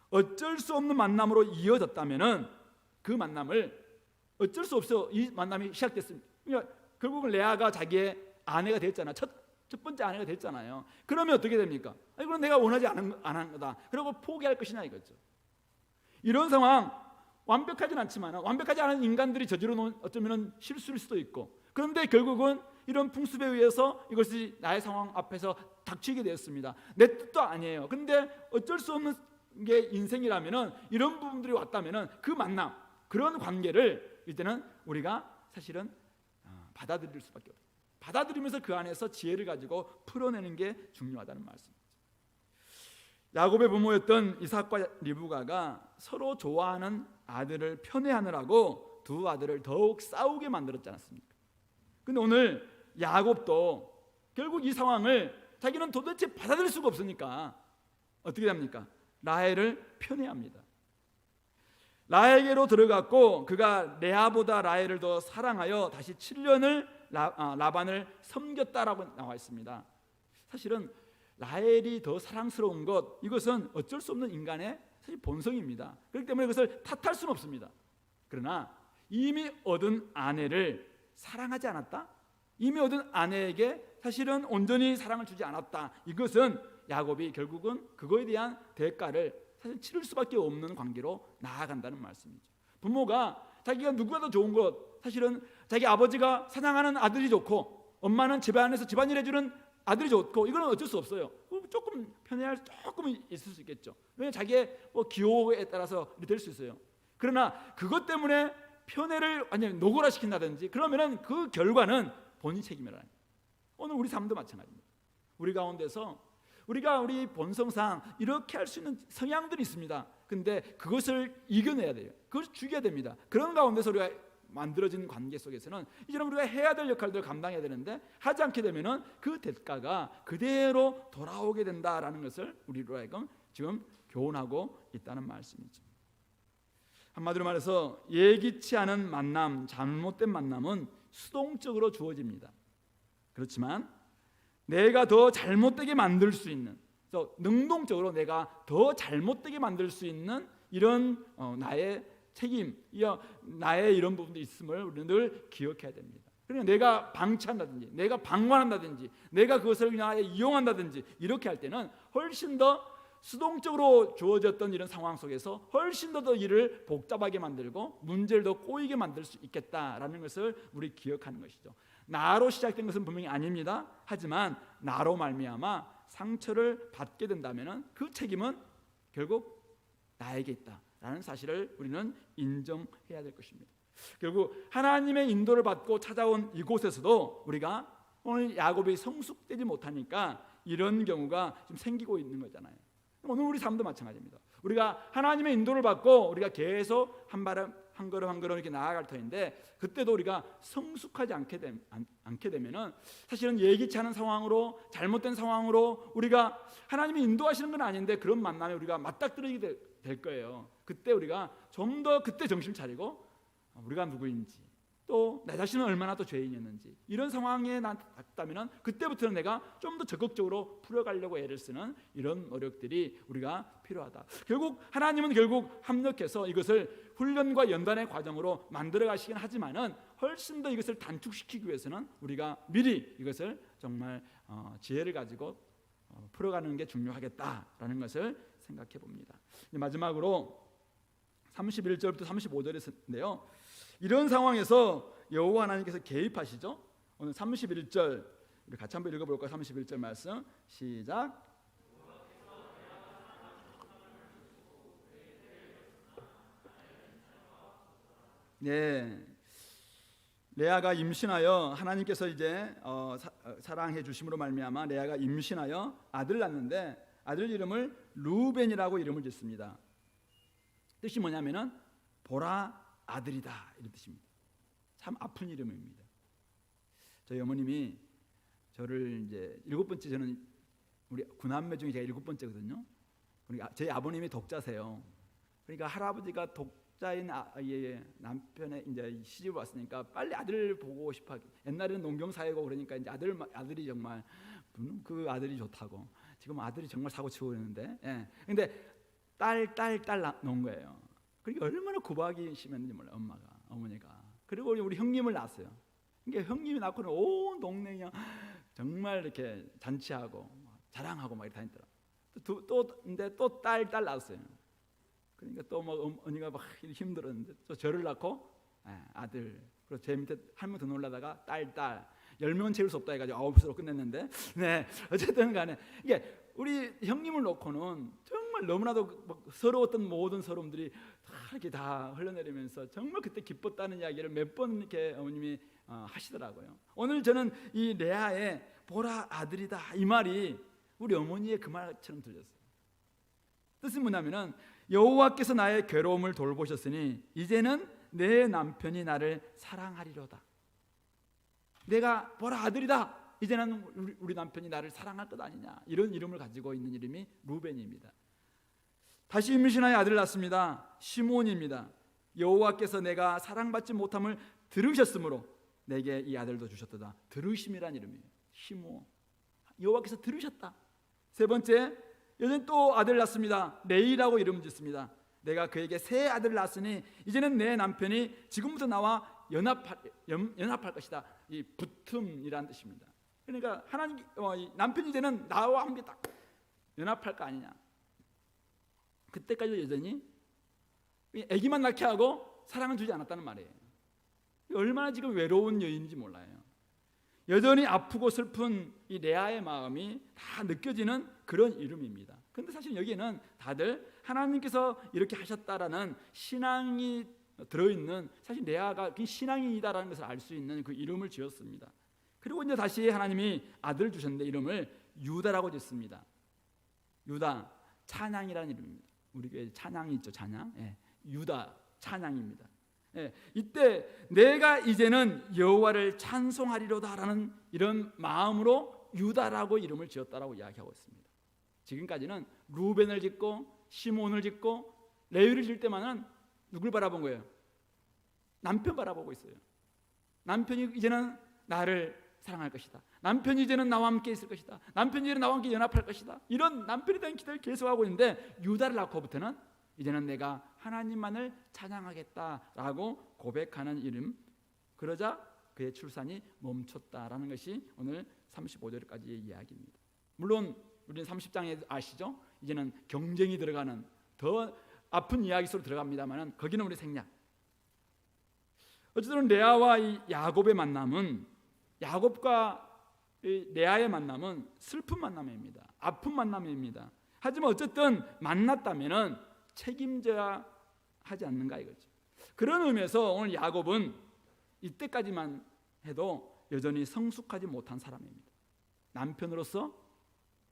어쩔 수 없는 만남으로 이어졌다면은 그 만남을 어쩔 수 없어 이 만남이 시작됐습니다. 그러니까 결국은 레아가 자기의 아내가 됐잖아. 첫 번째 아내가 됐잖아요. 그러면 어떻게 됩니까? 이건 내가 원하지 않은 거다. 그리고 포기할 것이냐 이거죠. 이런 상황 완벽하진 않지만 완벽하지 않은 인간들이 저지르는 어쩌면 실수일 수도 있고 그런데 결국은 이런 풍습에 의해서 이것이 나의 상황 앞에서 닥치게 되었습니다. 내 뜻도 아니에요. 그런데 어쩔 수 없는 게 인생이라면은 이런 부분들이 왔다면은 그 만남, 그런 관계를 이때는 우리가 사실은 받아들일 수밖에 없어요. 받아들이면서 그 안에서 지혜를 가지고 풀어내는 게 중요하다는 말씀이죠. 야곱의 부모였던 이삭과 리브가가 서로 좋아하는 아들을 편애하느라고 두 아들을 더욱 싸우게 만들었지 않았습니까? 근데 오늘 야곱도 결국 이 상황을 자기는 도대체 받아들일 수가 없으니까 어떻게 됩니까? 라헬을 편애합니다. 라헬에게로 들어갔고 그가 레아보다 라헬을 더 사랑하여 다시 7년을 라반을 섬겼다라고 나와 있습니다. 사실은 라헬이 더 사랑스러운 것, 이것은 어쩔 수 없는 인간의 사실 본성입니다. 그렇기 때문에 그것을 탓할 수는 없습니다. 그러나 이미 얻은 아내를 사랑하지 않았다? 이미 얻은 아내에게 사실은 온전히 사랑을 주지 않았다. 이것은 야곱이 결국은 그거에 대한 대가를 사실 치를 수밖에 없는 관계로 나아간다는 말씀이죠. 부모가 자기가 누구가 더 좋은 것, 사실은 자기 아버지가 사랑하는 아들이 좋고 엄마는 집안에서 집안일 해주는 아들이 좋고 이건 어쩔 수 없어요. 조금 편애할 조금 있을 수 있겠죠. 왜냐하면 자기의 기호에 따라서 될 수 있어요. 그러나 그것 때문에 편애를 완전히 노골화시킨다든지 그러면은 그 결과는 본인 책임이라는 거예요. 오늘 우리 삶도 마찬가지입니다. 우리 가운데서 우리가 우리 본성상 이렇게 할 수 있는 성향들이 있습니다. 근데 그것을 이겨내야 돼요. 그것을 죽여야 됩니다. 그런 가운데서 우리가 만들어진 관계 속에서는 이제는 우리가 해야 될 역할들을 감당해야 되는데 하지 않게 되면은 그 대가가 그대로 돌아오게 된다라는 것을 우리로 하여금 지금 교훈하고 있다는 말씀이죠. 한마디로 말해서 예기치 않은 만남, 잘못된 만남은 수동적으로 주어집니다. 그렇지만 내가 더 잘못되게 만들 수 있는, 능동적으로 내가 더 잘못되게 만들 수 있는 이런 나의 책임, 나의 이런 부분도 있음을 우리는 늘 기억해야 됩니다. 그러니까 내가 방치한다든지 내가 방관한다든지 내가 그것을 그냥 이용한다든지 이렇게 할 때는 훨씬 더 수동적으로 주어졌던 이런 상황 속에서 훨씬 더 일을 복잡하게 만들고 문제를 더 꼬이게 만들 수 있겠다라는 것을 우리 기억하는 것이죠. 나로 시작된 것은 분명히 아닙니다. 하지만 나로 말미암아 상처를 받게 된다면 그 책임은 결국 나에게 있다라는 사실을 우리는 인정해야 될 것입니다. 결국 하나님의 인도를 받고 찾아온 이곳에서도 우리가 오늘 야곱이 성숙되지 못하니까 이런 경우가 좀 생기고 있는 거잖아요. 오늘 우리 삶도 마찬가지입니다. 우리가 하나님의 인도를 받고 우리가 계속 한 걸음 이렇게 나아갈 터인데, 그때도 우리가 성숙하지 않게 되면은 사실은 예기치 않은 상황으로, 잘못된 상황으로 우리가 하나님이 인도하시는 건 아닌데 그런 만남에 우리가 맞닥뜨리게 될 거예요. 그때 우리가 좀 더 그때 정신 차리고 우리가 누구인지, 또 내 자신은 얼마나 또 죄인이었는지, 이런 상황에 났다면 그때부터는 내가 좀 더 적극적으로 풀어가려고 애를 쓰는 이런 노력들이 우리가 필요하다. 하나님은 결국 합력해서 이것을 훈련과 연단의 과정으로 만들어 가시긴 하지만은 훨씬 더 이것을 단축시키기 위해서는 우리가 미리 이것을 정말 지혜를 가지고 풀어가는 게 중요하겠다라는 것을 생각해 봅니다. 마지막으로 31절부터 35절인데요. 이런 상황에서 여호와 하나님께서 개입하시죠. 오늘 31절 우리 같이 한번 읽어볼까요? 31절 말씀 시작. 네, 레아가 임신하여 하나님께서 이제 사랑해 주심으로 말미암아 레아가 임신하여 아들을 낳는데 아들 이름을 루벤이라고 이름을 짓습니다. 뜻이 뭐냐면은 보라 아들이다, 이런 뜻입니다. 참 아픈 이름입니다. 저희 어머님이 저를 이제 7번째, 저는 우리 9남매 중에 제가 7번째거든요. 그러니까 저희 아버님이 독자세요. 그러니까 할아버지가 독자인 아이의 남편의 이제 시집을 왔으니까 빨리 아들 보고 싶어. 옛날에는 농경 사회고 그러니까 이제 아들이 정말 그 아들이 좋다고. 지금 아들이 정말 사고치고 그러는데, 예. 근데 딸 낳은 거예요. 그러니까 얼마나 구박이 심했는지 몰라요, 어머니가. 그리고 우리 형님을 낳았어요. 그러니까 형님이 낳고는 온 동네 그냥 정말 이렇게 잔치하고 자랑하고 막 이렇게 다녔더라. 근데 또 딸 낳았어요. 그러니까 또 뭐 어머니가 막 힘들었는데 또 저를 낳고 아들. 그리고 제 밑에 할머니 더 놀라다가 딸 10명은 채울 수 없다 해가지고 9수로 끝냈는데, 네, 어쨌든 간에 이게 우리 형님을 놓고는 정말 너무나도 막 서러웠던 모든 서러움들이 다 흘러내리면서 정말 그때 기뻤다는 이야기를 몇 번 이렇게 어머님이 하시더라고요. 오늘 저는 이 레아의 보라 아들이다, 이 말이 우리 어머니의 그 말처럼 들렸어요. 뜻은 뭐냐면은 여호와께서 나의 괴로움을 돌보셨으니 이제는 내 남편이 나를 사랑하리로다. 내가 보라 아들이다, 이제는 우리 남편이 나를 사랑할 것 아니냐, 이런 이름을 가지고 있는 이름이 루벤입니다. 다시 임신하여 아들을 낳습니다. 시므온입니다. 여호와께서 내가 사랑받지 못함을 들으셨으므로 내게 이 아들도 주셨도다. 들으심이란 이름이에요. 시므온, 여호와께서 들으셨다. 세 번째, 여전히 또 아들 낳습니다. 레이라고 이름을 짓습니다. 내가 그에게 새 아들을 낳았으니 이제는 내 남편이 지금부터 나와 연합할 것이다. 이 붙음이란 뜻입니다. 그러니까 하나님 남편이 이제는 나와 함께 딱 연합할 거 아니냐. 그때까지 여전히 아기만 낳게 하고 사랑을 주지 않았다는 말이에요. 얼마나 지금 외로운 여인인지 몰라요. 여전히 아프고 슬픈 이 레아의 마음이 다 느껴지는 그런 이름입니다. 그런데 사실 여기에는 다들 하나님께서 이렇게 하셨다라는 신앙이 들어있는, 사실 레아가 신앙인이다라는 것을 알 수 있는 그 이름을 지었습니다. 그리고 이제 다시 하나님이 아들을 주셨는데 이름을 유다라고 짓습니다. 유다, 찬양이라는 이름입니다. 우리 교회 찬양이 있죠, 찬양. 예, 유다 찬양입니다. 예, 이때 내가 이제는 여호와를 찬송하리로다라는 이런 마음으로 유다라고 이름을 지었다라고 이야기하고 있습니다. 지금까지는 루벤을 짓고 시므온을 짓고 레위를 질 때만은 누굴 바라본 거예요? 남편 바라보고 있어요. 남편이 이제는 나를 사랑할 것이다. 남편이 이제는 나와 함께 있을 것이다. 남편이 이제는 나와 함께 연합할 것이다. 이런 남편에 대한 기대를 계속하고 있는데 유다를 낳고부터는 이제는 내가 하나님만을 찬양하겠다라고 고백하는 이름. 그러자 그의 출산이 멈췄다라는 것이 오늘 35절까지의 이야기입니다. 물론 우리는 30장에 아시죠? 이제는 경쟁이 들어가는 더 아픈 이야기 속으로 들어갑니다만 거기는 우리 생략. 어쨌든 레아와 이 야곱의 만남은, 야곱과 레아의 만남은 슬픈 만남입니다. 아픈 만남입니다. 하지만 어쨌든 만났다면은 책임져야 하지 않는가 이거죠. 그런 의미에서 오늘 야곱은 이때까지만 해도 여전히 성숙하지 못한 사람입니다. 남편으로서,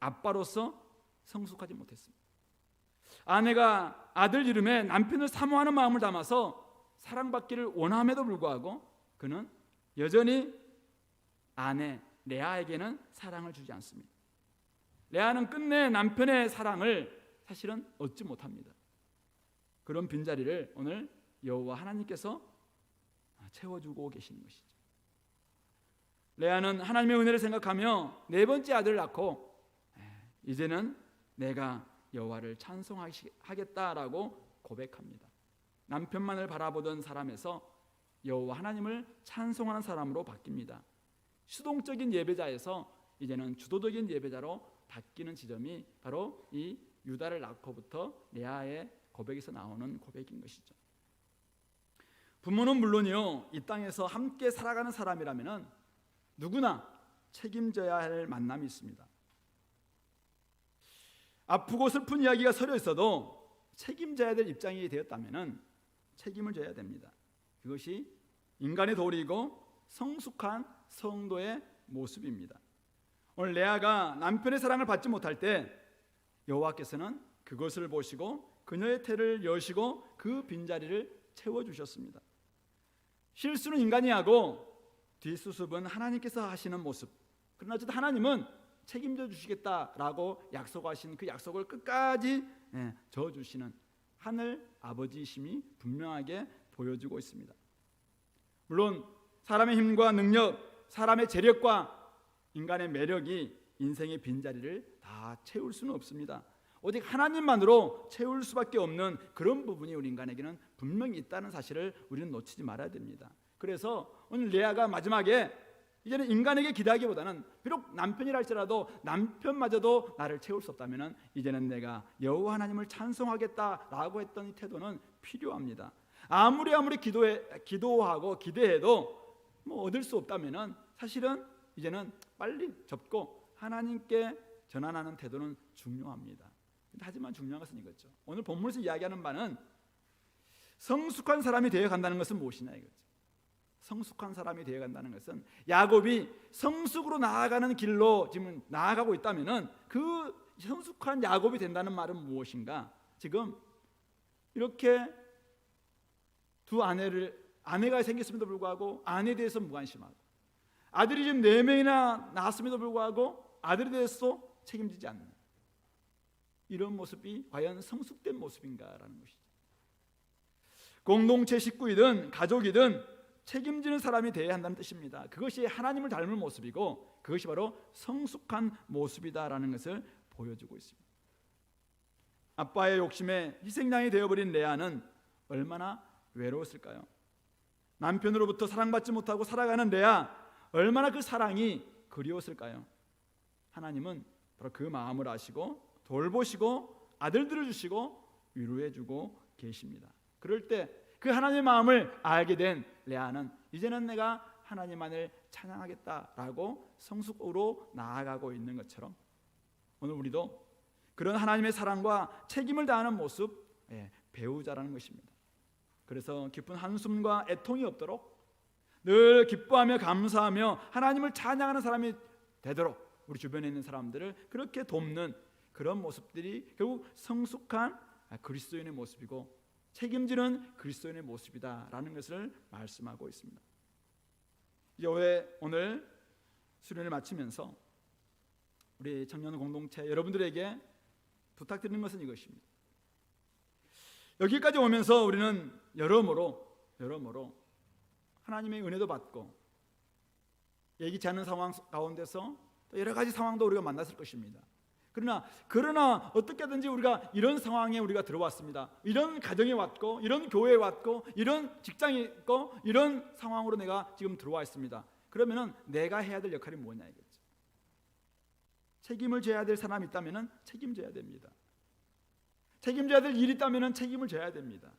아빠로서 성숙하지 못했습니다. 아내가 아들 이름에 남편을 사모하는 마음을 담아서 사랑받기를 원함에도 불구하고 그는 여전히 아내 레아에게는 사랑을 주지 않습니다. 레아는 끝내 남편의 사랑을 사실은 얻지 못합니다. 그런 빈자리를 오늘 여호와 하나님께서 채워주고 계시는 것이죠. 레아는 하나님의 은혜를 생각하며 네 번째 아들을 낳고 이제는 내가 여호와를 찬송하겠다라고 고백합니다. 남편만을 바라보던 사람에서 여호와 하나님을 찬송하는 사람으로 바뀝니다. 수동적인 예배자에서 이제는 주도적인 예배자로 바뀌는 지점이 바로 이 유다를 낳고부터 레아의 고백에서 나오는 고백인 것이죠. 부모는 물론이요, 이 땅에서 함께 살아가는 사람이라면 누구나 책임져야 할 만남이 있습니다. 아프고 슬픈 이야기가 서려 있어도 책임져야 될 입장이 되었다면 책임을 져야 됩니다. 그것이 인간의 도리이고 성숙한 성도의 모습입니다. 오늘 레아가 남편의 사랑을 받지 못할 때 여호와께서는 그것을 보시고 그녀의 태를 여시고 그 빈자리를 채워주셨습니다. 실수는 인간이 하고 뒷수습은 하나님께서 하시는 모습. 그러나 어쨌든 하나님은 책임져 주시겠다라고 약속하신 그 약속을 끝까지 져주시는 하늘 아버지이심이 분명하게 보여지고 있습니다. 물론 사람의 힘과 능력, 사람의 재력과 인간의 매력이 인생의 빈자리를 다 채울 수는 없습니다. 오직 하나님만으로 채울 수밖에 없는 그런 부분이 우리 인간에게는 분명히 있다는 사실을 우리는 놓치지 말아야 됩니다. 그래서 오늘 레아가 마지막에 이제는 인간에게 기대하기보다는 비록 남편이라 할지라도 남편마저도 나를 채울 수 없다면 이제는 내가 여호와 하나님을 찬송하겠다라고 했던 이 태도는 필요합니다. 아무리 기도하고 기대해도 뭐 얻을 수 없다면 사실은 이제는 빨리 접고 하나님께 전환하는 태도는 중요합니다. 하지만 중요한 것은 이거죠. 오늘 본문에서 이야기하는 바는 성숙한 사람이 되어 간다는 것은 무엇이냐 이거죠. 성숙한 사람이 되어 간다는 것은 야곱이 성숙으로 나아가는 길로 지금 나아가고 있다면은 그 성숙한 야곱이 된다는 말은 무엇인가? 지금 이렇게 두 아내가 생겼음에도 불구하고 아내에 대해서 무관심하고 아들이 지금 4명이나 낳았음에도 불구하고 아들에 대해서 책임지지 않는 이런 모습이 과연 성숙된 모습인가라는 것이죠. 공동체 식구이든 가족이든 책임지는 사람이 되어야 한다는 뜻입니다. 그것이 하나님을 닮은 모습이고 그것이 바로 성숙한 모습이다라는 것을 보여주고 있습니다. 아빠의 욕심에 희생양이 되어버린 레아는 얼마나 외로웠을까요? 남편으로부터 사랑받지 못하고 살아가는 레아, 얼마나 그 사랑이 그리웠을까요? 하나님은 바로 그 마음을 아시고 돌보시고 아들들을 주시고 위로해주고 계십니다. 그럴 때 그 하나님의 마음을 알게 된 레아는 이제는 내가 하나님만을 찬양하겠다라고 성숙으로 나아가고 있는 것처럼 오늘 우리도 그런 하나님의 사랑과 책임을 다하는 모습 배우자라는 것입니다. 그래서 깊은 한숨과 애통이 없도록 늘 기뻐하며 감사하며 하나님을 찬양하는 사람이 되도록 우리 주변에 있는 사람들을 그렇게 돕는 그런 모습들이 결국 성숙한 그리스도인의 모습이고 책임지는 그리스도인의 모습이다라는 것을 말씀하고 있습니다. 이제 오늘 수련을 마치면서 우리 청년 공동체 여러분들에게 부탁드리는 것은 이것입니다. 여기까지 오면서 우리는 여러모로 하나님의 은혜도 받고 예기치 않은 상황 가운데서 또 여러 가지 상황도 우리가 만났을 것입니다. 그러나 어떻게든지 우리가 이런 상황에 우리가 들어왔습니다. 이런 가정에 왔고 이런 교회에 왔고 이런 직장에 있고 이런 상황으로 내가 지금 들어와 있습니다. 그러면은 내가 해야 될 역할이 뭐냐 이거죠. 책임을 져야 될 사람이 있다면은 책임져야 됩니다. 책임져야 될 일이 있다면은 책임을 져야 됩니다.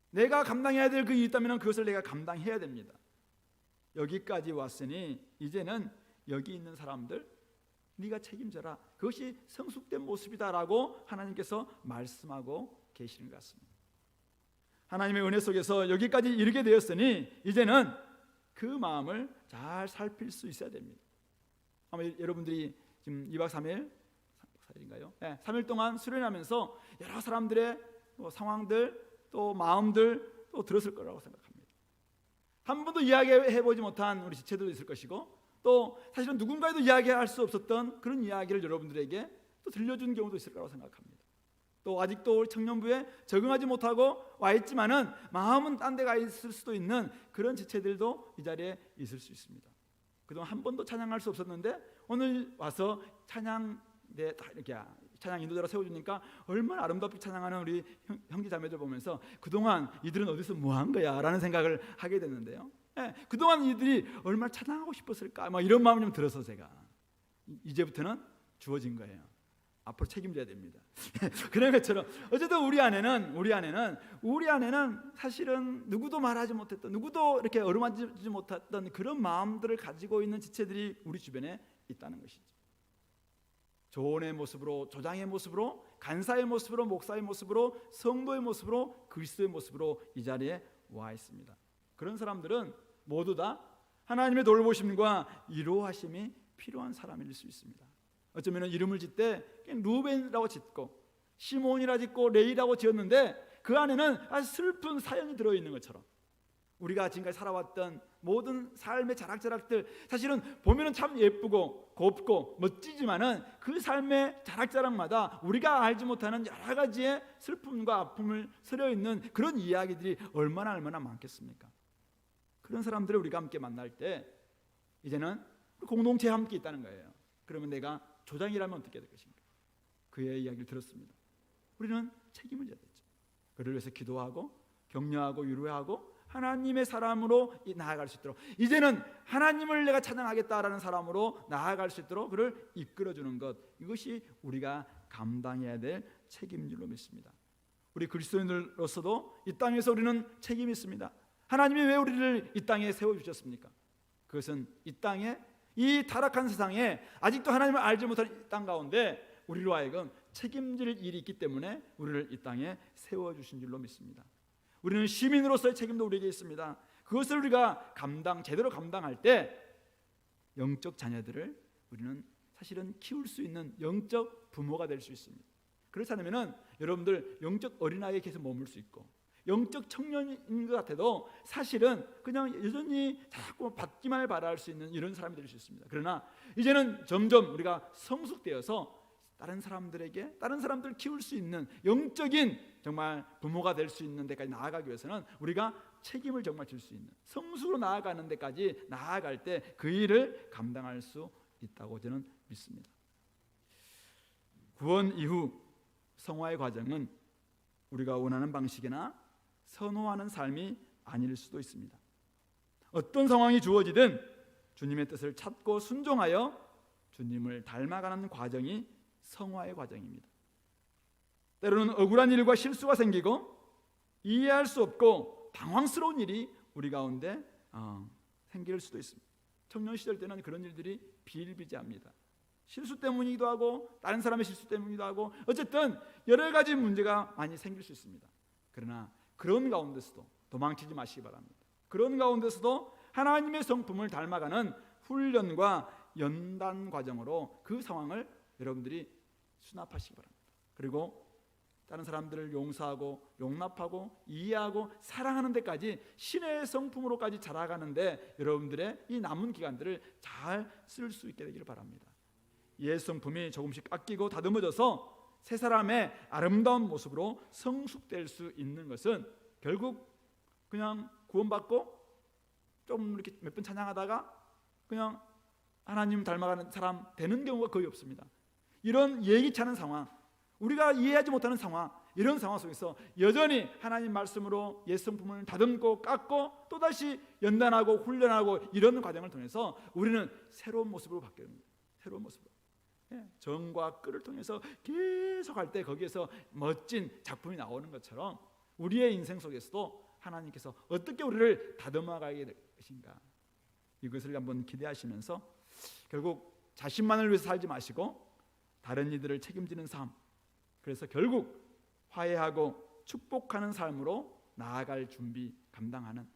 내가 감당해야 될 그 일이 있다면은 그것을 내가 감당해야 됩니다. 여기까지 왔으니 이제는 여기 있는 사람들 네가 책임져라. 그것이 성숙된 모습이다라고 하나님께서 말씀하고 계시는 것 같습니다. 하나님의 은혜 속에서 여기까지 이르게 되었으니 이제는 그 마음을 잘 살필 수 있어야 됩니다. 아마 여러분들이 지금 2박 3일 4일인가요? 네, 3일 동안 수련하면서 여러 사람들의 상황들 또 마음들 또 들었을 거라고 생각합니다. 한 번도 이야기해보지 못한 우리 지체들도 있을 것이고 또 사실은 누군가에도 이야기할 수 없었던 그런 이야기를 여러분들에게 또 들려준 경우도 있을 거라고 생각합니다. 또 아직도 청년부에 적응하지 못하고 와 있지만은 마음은 딴 데 가 있을 수도 있는 그런 지체들도 이 자리에 있을 수 있습니다. 그동안 한 번도 찬양할 수 없었는데 오늘 와서 찬양대 다 이렇게 찬양 인도자로 세워주니까 얼마나 아름답게 찬양하는 우리 형제 자매들 보면서 그동안 이들은 어디서 뭐 한 거야 라는 생각을 하게 됐는데요. 예, 그동안 이들이 얼마나 찬양하고 싶었을까 막 이런 마음이 좀 들어서 제가 이제부터는 주어진 거예요. 앞으로 책임져야 됩니다. 그런 것처럼 어쨌든 우리 안에는 사실은 누구도 말하지 못했던, 누구도 이렇게 어루만지지 못했던 그런 마음들을 가지고 있는 지체들이 우리 주변에 있다는 것이죠. 조언의 모습으로, 조장의 모습으로, 간사의 모습으로, 목사의 모습으로, 성도의 모습으로, 그리스도의 모습으로 이 자리에 와 있습니다. 그런 사람들은 모두 다 하나님의 돌보심과 이로하심이 필요한 사람일 수 있습니다. 어쩌면 이름을 짓때 루벤이라고 짓고 시몬이라 짓고 레이라고 지었는데 그 안에는 아주 슬픈 사연이 들어있는 것처럼 우리가 지금까지 살아왔던 모든 삶의 자락자락들 사실은 보면 참 예쁘고 곱고 멋지지만은 그 삶의 자락자락마다 우리가 알지 못하는 여러 가지의 슬픔과 아픔을 서려 있는 그런 이야기들이 얼마나 많겠습니까? 그런 사람들을 우리가 함께 만날 때 이제는 공동체에 함께 있다는 거예요. 그러면 내가 조장이라면 어떻게 될 것인가? 그의 이야기를 들었습니다. 우리는 책임을 져야 되죠. 그를 위해서 기도하고 격려하고 위로하고 하나님의 사람으로 나아갈 수 있도록 이제는 하나님을 내가 찬양하겠다라는 사람으로 나아갈 수 있도록 그를 이끌어주는 것, 이것이 우리가 감당해야 될 책임질로 믿습니다. 우리 그리스도인으로서도 이 땅에서 우리는 책임이 있습니다. 하나님이 왜 우리를 이 땅에 세워주셨습니까? 그것은 이 땅에 이 타락한 세상에 아직도 하나님을 알지 못하는 이 땅 가운데 우리로 하여금 책임질 일이 있기 때문에 우리를 이 땅에 세워주신 줄로 믿습니다. 우리는 시민으로서의 책임도 우리에게 있습니다. 그것을 우리가 제대로 감당할 때 영적 자녀들을 우리는 사실은 키울 수 있는 영적 부모가 될 수 있습니다. 그렇지 않으면 여러분들 영적 어린아이에 계속 머물 수 있고 영적 청년인 것 같아도 사실은 그냥 여전히 자꾸 받기만을 바랄 수 있는 이런 사람이 될 수 있습니다. 그러나 이제는 점점 우리가 성숙되어서 다른 사람들을 키울 수 있는 영적인 정말 부모가 될 수 있는 데까지 나아가기 위해서는 우리가 책임을 정말 질 수 있는 성숙으로 나아가는 데까지 나아갈 때 그 일을 감당할 수 있다고 저는 믿습니다. 구원 이후 성화의 과정은 우리가 원하는 방식이나 선호하는 삶이 아닐 수도 있습니다. 어떤 상황이 주어지든 주님의 뜻을 찾고 순종하여 주님을 닮아가는 과정이 성화의 과정입니다. 때로는 억울한 일과 실수가 생기고 이해할 수 없고 당황스러운 일이 우리 가운데 생길 수도 있습니다. 청년 시절 때는 그런 일들이 비일비재합니다. 실수 때문이기도 하고 다른 사람의 실수 때문이기도 하고 어쨌든 여러 가지 문제가 많이 생길 수 있습니다. 그러나 그런 가운데서도 도망치지 마시기 바랍니다. 그런 가운데서도 하나님의 성품을 닮아가는 훈련과 연단 과정으로 그 상황을 여러분들이 수납하시기 바랍니다. 그리고 다른 사람들을 용서하고 용납하고 이해하고 사랑하는 데까지 신의 성품으로까지 자라가는데 여러분들의 이 남은 기간들을 잘 쓸 수 있게 되기를 바랍니다. 옛 성품이 조금씩 깎이고 다듬어져서 새 사람의 아름다운 모습으로 성숙될 수 있는 것은 결국 그냥 구원받고 좀 이렇게 몇 번 찬양하다가 그냥 하나님 닮아가는 사람 되는 경우가 거의 없습니다. 이런 예기치 않은 상황, 우리가 이해하지 못하는 상황, 이런 상황 속에서 여전히 하나님 말씀으로 옛 성품을 다듬고 깎고 또다시 연단하고 훈련하고 이런 과정을 통해서 우리는 새로운 모습으로 바뀌는 거예요. 새로운 모습으로. 정과 끈을 통해서 계속 할 때 거기에서 멋진 작품이 나오는 것처럼 우리의 인생 속에서도 하나님께서 어떻게 우리를 다듬어가게 될 것인가, 이것을 한번 기대하시면서 결국 자신만을 위해서 살지 마시고 다른 이들을 책임지는 삶, 그래서 결국 화해하고 축복하는 삶으로 나아갈 준비, 감당하는.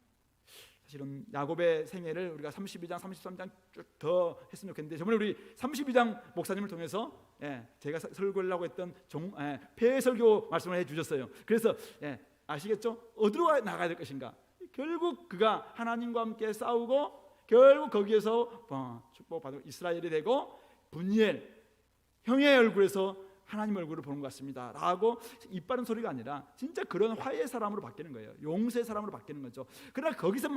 사실은 야곱의 생애를 우리가 32장, 33장 쭉 더 했으면 좋겠는데 정말 우리 32장 목사님을 통해서 제가 설교하려고 했던 폐설교 말씀을 해주셨어요. 그래서 아시겠죠? 어디로 나가야 될 것인가? 결국 그가 하나님과 함께 싸우고 결국 거기에서 축복받은 이스라엘이 되고 분이엘 형의 얼굴에서 하나님 얼굴을 보는 것 같습니다 라고 입 바른 소리가 아니라 진짜 그런 화해의 사람으로 바뀌는 거예요. 용서의 사람으로 바뀌는 거죠. 그러나 거기서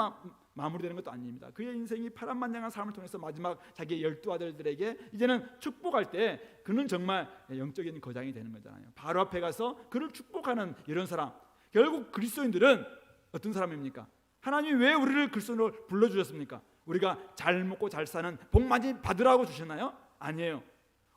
마무리되는 것도 아닙니다. 그의 인생이 파란만장한 삶을 통해서 마지막 자기의 12 아들들에게 이제는 축복할 때 그는 정말 영적인 거장이 되는 거잖아요. 바로 앞에 가서 그를 축복하는 이런 사람. 결국 그리스도인들은 어떤 사람입니까? 하나님이 왜 우리를 그리스도인으로 불러주셨습니까? 우리가 잘 먹고 잘 사는 복 많이 받으라고 주셨나요? 아니에요.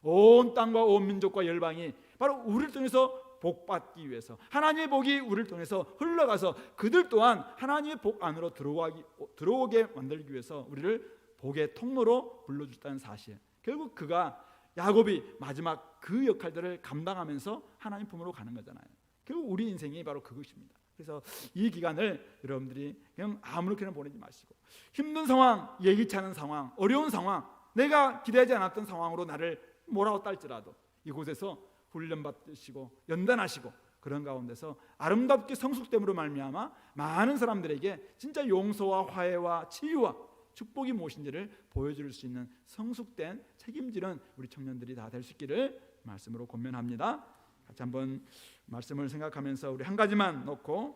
온 땅과 온 민족과 열방이 바로 우리를 통해서 복 받기 위해서, 하나님의 복이 우리를 통해서 흘러가서 그들 또한 하나님의 복 안으로 들어오게 만들기 위해서 우리를 복의 통로로 불러주셨다는 사실. 결국 그가 야곱이 마지막 그 역할들을 감당하면서 하나님 품으로 가는 거잖아요. 결국 우리 인생이 바로 그것입니다. 그래서 이 기간을 여러분들이 그냥 아무렇게나 보내지 마시고, 힘든 상황, 예기치 않은 상황, 어려운 상황, 내가 기대하지 않았던 상황으로 나를 뭐라고 딸지라도 이곳에서 훈련받으시고 연단하시고 그런 가운데서 아름답게 성숙됨으로 말미암아 많은 사람들에게 진짜 용서와 화해와 치유와 축복이 무엇인지를 보여줄 수 있는 성숙된 책임지는 우리 청년들이 다 될 수 있기를 말씀으로 권면합니다. 같이 한번 말씀을 생각하면서 우리 한 가지만 놓고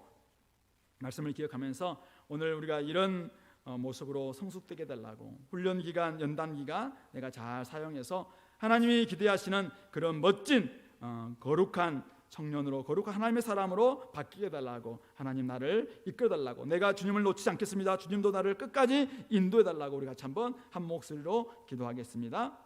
말씀을 기억하면서 오늘 우리가 이런 모습으로 성숙되게 달라고, 훈련 기간, 연단 기간 내가 잘 사용해서 하나님이 기대하시는 그런 멋진 거룩한 청년으로, 거룩한 하나님의 사람으로 바뀌게 달라고, 하나님 나를 이끌어 달라고, 내가 주님을 놓치지 않겠습니다, 주님도 나를 끝까지 인도해 달라고 우리 같이 한번 한 목소리로 기도하겠습니다.